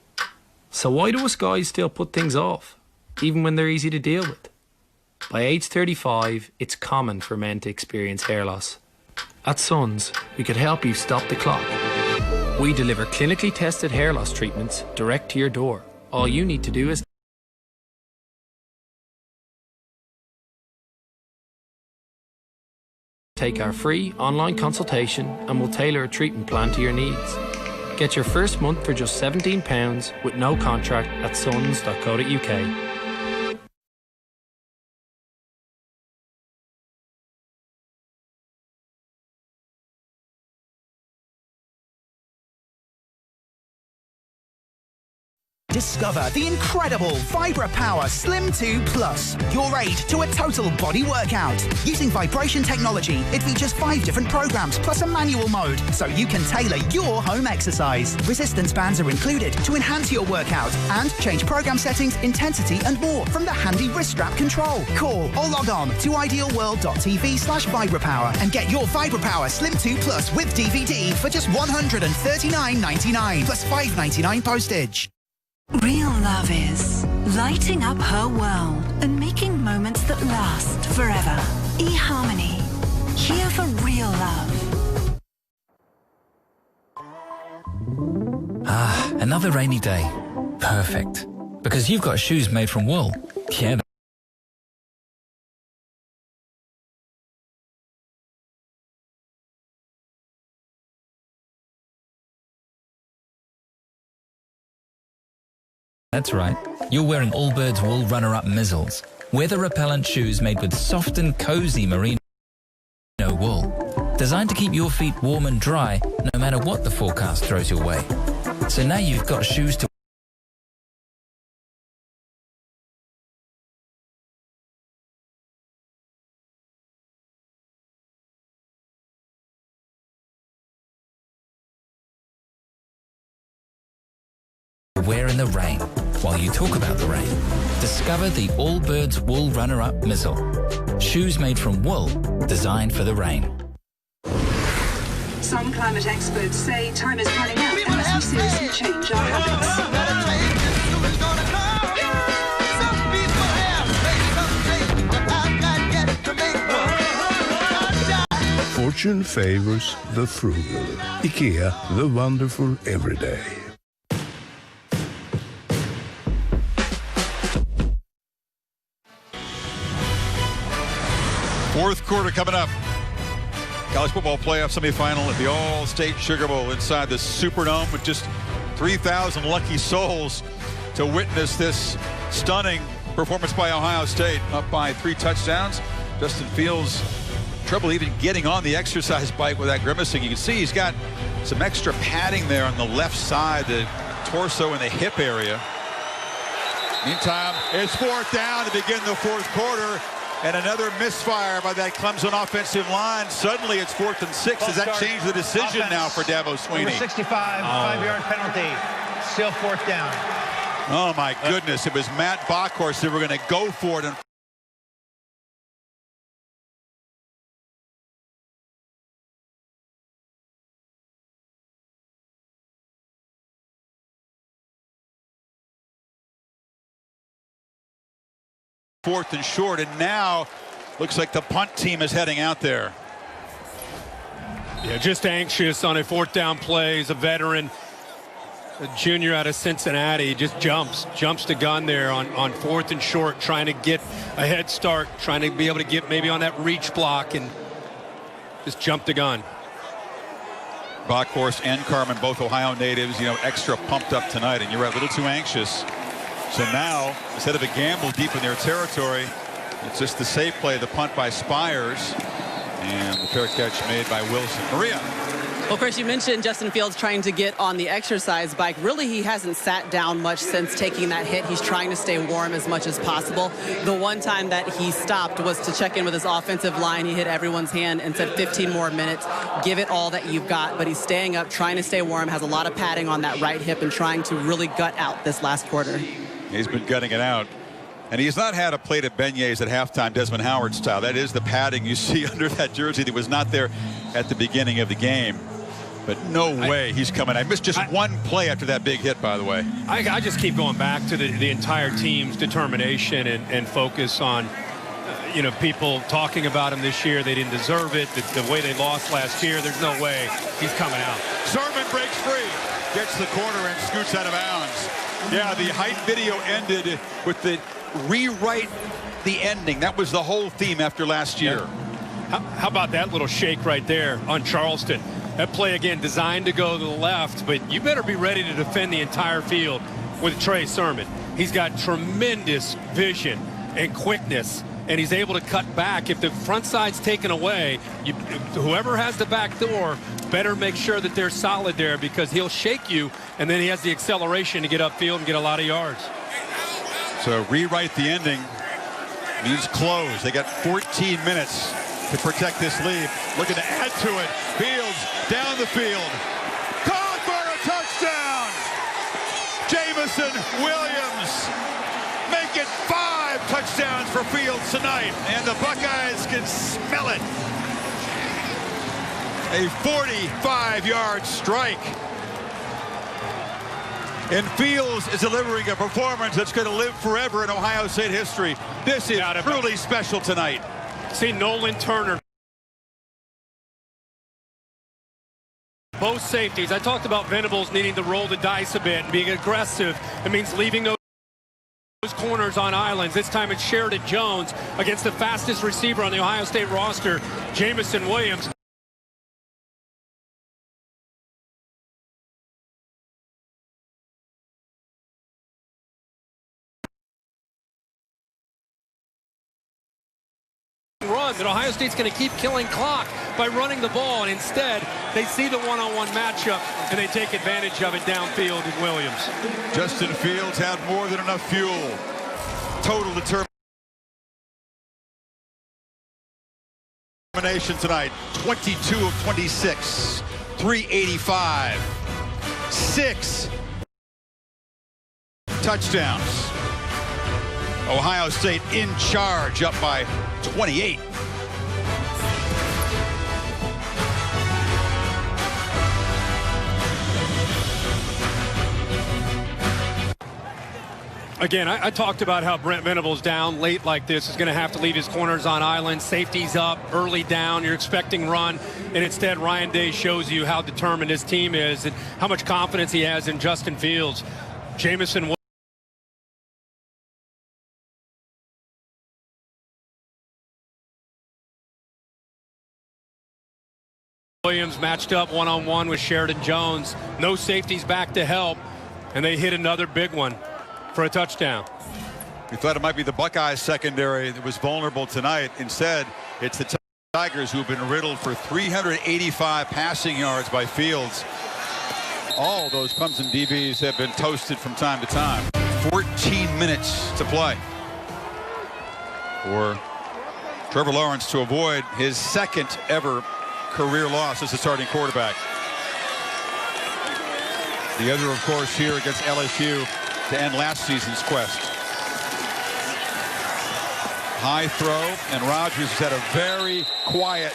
So why do us guys still put things off, even when they're easy to deal with? By age 35, it's common for men to experience hair loss. At Sons, we could help you stop the clock. We deliver clinically tested hair loss treatments direct to your door. All you need to do is take our free online consultation and we'll tailor a treatment plan to your needs. Get your first month for just £17 with no contract at sons.co.uk. Discover the incredible Vibra Power Slim 2 Plus, your aid to a total body workout. Using vibration technology, it features 5 different programs plus a manual mode, so you can tailor your home exercise. Resistance bands are included to enhance your workout and change program settings, intensity and more from the handy wrist strap control. Call or log on to idealworld.tv/VibraPower and get your Vibra Power Slim 2 Plus with DVD for just $139.99 plus $5.99 postage. Real love is lighting up her world and making moments that last forever. eHarmony, here for real love. Ah, another rainy day. Perfect. Because you've got shoes made from wool. Yeah. That's right. You're wearing Allbirds Wool Runner-Up Mizzles, weather-repellent shoes made with soft and cozy merino wool, designed to keep your feet warm and dry no matter what the forecast throws your way. So now you've got shoes to wear in the rain. While you talk about the rain, discover the Allbirds Wool Runner-Up Mizzle. Shoes made from wool, designed for the rain. Some climate experts say time is running out unless we seriously change our habits. Fortune favors the frugal. IKEA, the wonderful everyday. Fourth quarter coming up. College football playoff semifinal at the All-State Sugarbowl inside the Superdome with just 3,000 lucky souls to witness this stunning performance by Ohio State, up by 3 touchdowns. Justin Fields, trouble even getting on the exercise bike without grimacing. You can see he's got some extra padding there on the left side, the torso and the hip area. Meantime, it's 4th down to begin the fourth quarter. And another misfire by that Clemson offensive line. Suddenly it's 4th and 6. Does that change the decision now for Dabo Swinney? Number 65, 5-yard penalty. Still 4th down. Oh, my goodness. It was Matt Bockhorst that were going to go for it. And fourth and short, and now looks like the punt team is heading out there. Yeah, just anxious on a 4th down play. He's a veteran, a junior out of Cincinnati. Just jumps the gun there on 4th and short, trying to get a head start, trying to be able to get maybe on that reach block, and just jump the gun. Bockhorst and Carmen, both Ohio natives, extra pumped up tonight, and you're a little too anxious. So now, instead of a gamble deep in their territory, it's just the safe play, the punt by Spires, and the fair catch made by Wilson. Maria. Well, Chris, you mentioned Justin Fields trying to get on the exercise bike. Really, he hasn't sat down much since taking that hit. He's trying to stay warm as much as possible. The one time that he stopped was to check in with his offensive line. He hit everyone's hand and said 15 more minutes. Give it all that you've got. But he's staying up, trying to stay warm, has a lot of padding on that right hip and trying to really gut out this last quarter. He's been gutting it out. And he's not had a plate of beignets at halftime, Desmond Howard style. That is the padding you see under that jersey that was not there at the beginning of the game. But no way he's coming. I missed just one play after that big hit, by the way. I just keep going back to the entire team's determination and focus on, people talking about him this year. They didn't deserve it. The way they lost last year, there's no way he's coming out. Sermon breaks free, gets the corner and scoots out of bounds. Yeah, the height video ended with the rewrite the ending. That was the whole theme after last year. How about that little shake right there on Charleston? That play, again, designed to go to the left, but you better be ready to defend the entire field with Trey Sermon. He's got tremendous vision and quickness, and he's able to cut back. If the front side's taken away, whoever has the back door better make sure that they're solid there, because he'll shake you, and then he has the acceleration to get upfield and get a lot of yards. So rewrite the ending means close. They got 14 minutes to protect this lead. Looking to add to it. Fields down the field. Caught for a touchdown. Jamison Williams. Make it 5 touchdowns for Fields tonight. And the Buckeyes can smell it. A 45-yard strike. And Fields is delivering a performance that's going to live forever in Ohio State history. This is truly special tonight. See Nolan Turner. Both safeties. I talked about Venables needing to roll the dice a bit and being aggressive. It means leaving those corners on islands. This time it's Sheridan Jones against the fastest receiver on the Ohio State roster, Jamison Williams. Run that Ohio State's going to keep killing clock by running the ball, and instead they see the one-on-one matchup and they take advantage of it downfield in Williams. Justin Fields had more than enough fuel. Total determination tonight. 22 of 26, 385, 6 touchdowns. Ohio State in charge, up by 28. Again, I talked about how Brent Venables down late like this is going to have to leave his corners on island. Safety's up, early down. You're expecting run. And instead, Ryan Day shows you how determined his team is and how much confidence he has in Justin Fields. Jamison Williams matched up one-on-one with Sheridan Jones. No safeties back to help, and they hit another big one for a touchdown. We thought it might be the Buckeyes secondary that was vulnerable tonight. Instead, it's the Tigers who've been riddled for 385 passing yards by Fields. All those Clemson DBs have been toasted from time to time. 14 minutes to play for Trevor Lawrence to avoid his second ever career loss as a starting quarterback. The other, of course, here against LSU to end last season's quest. High throw, and Rodgers has had a very quiet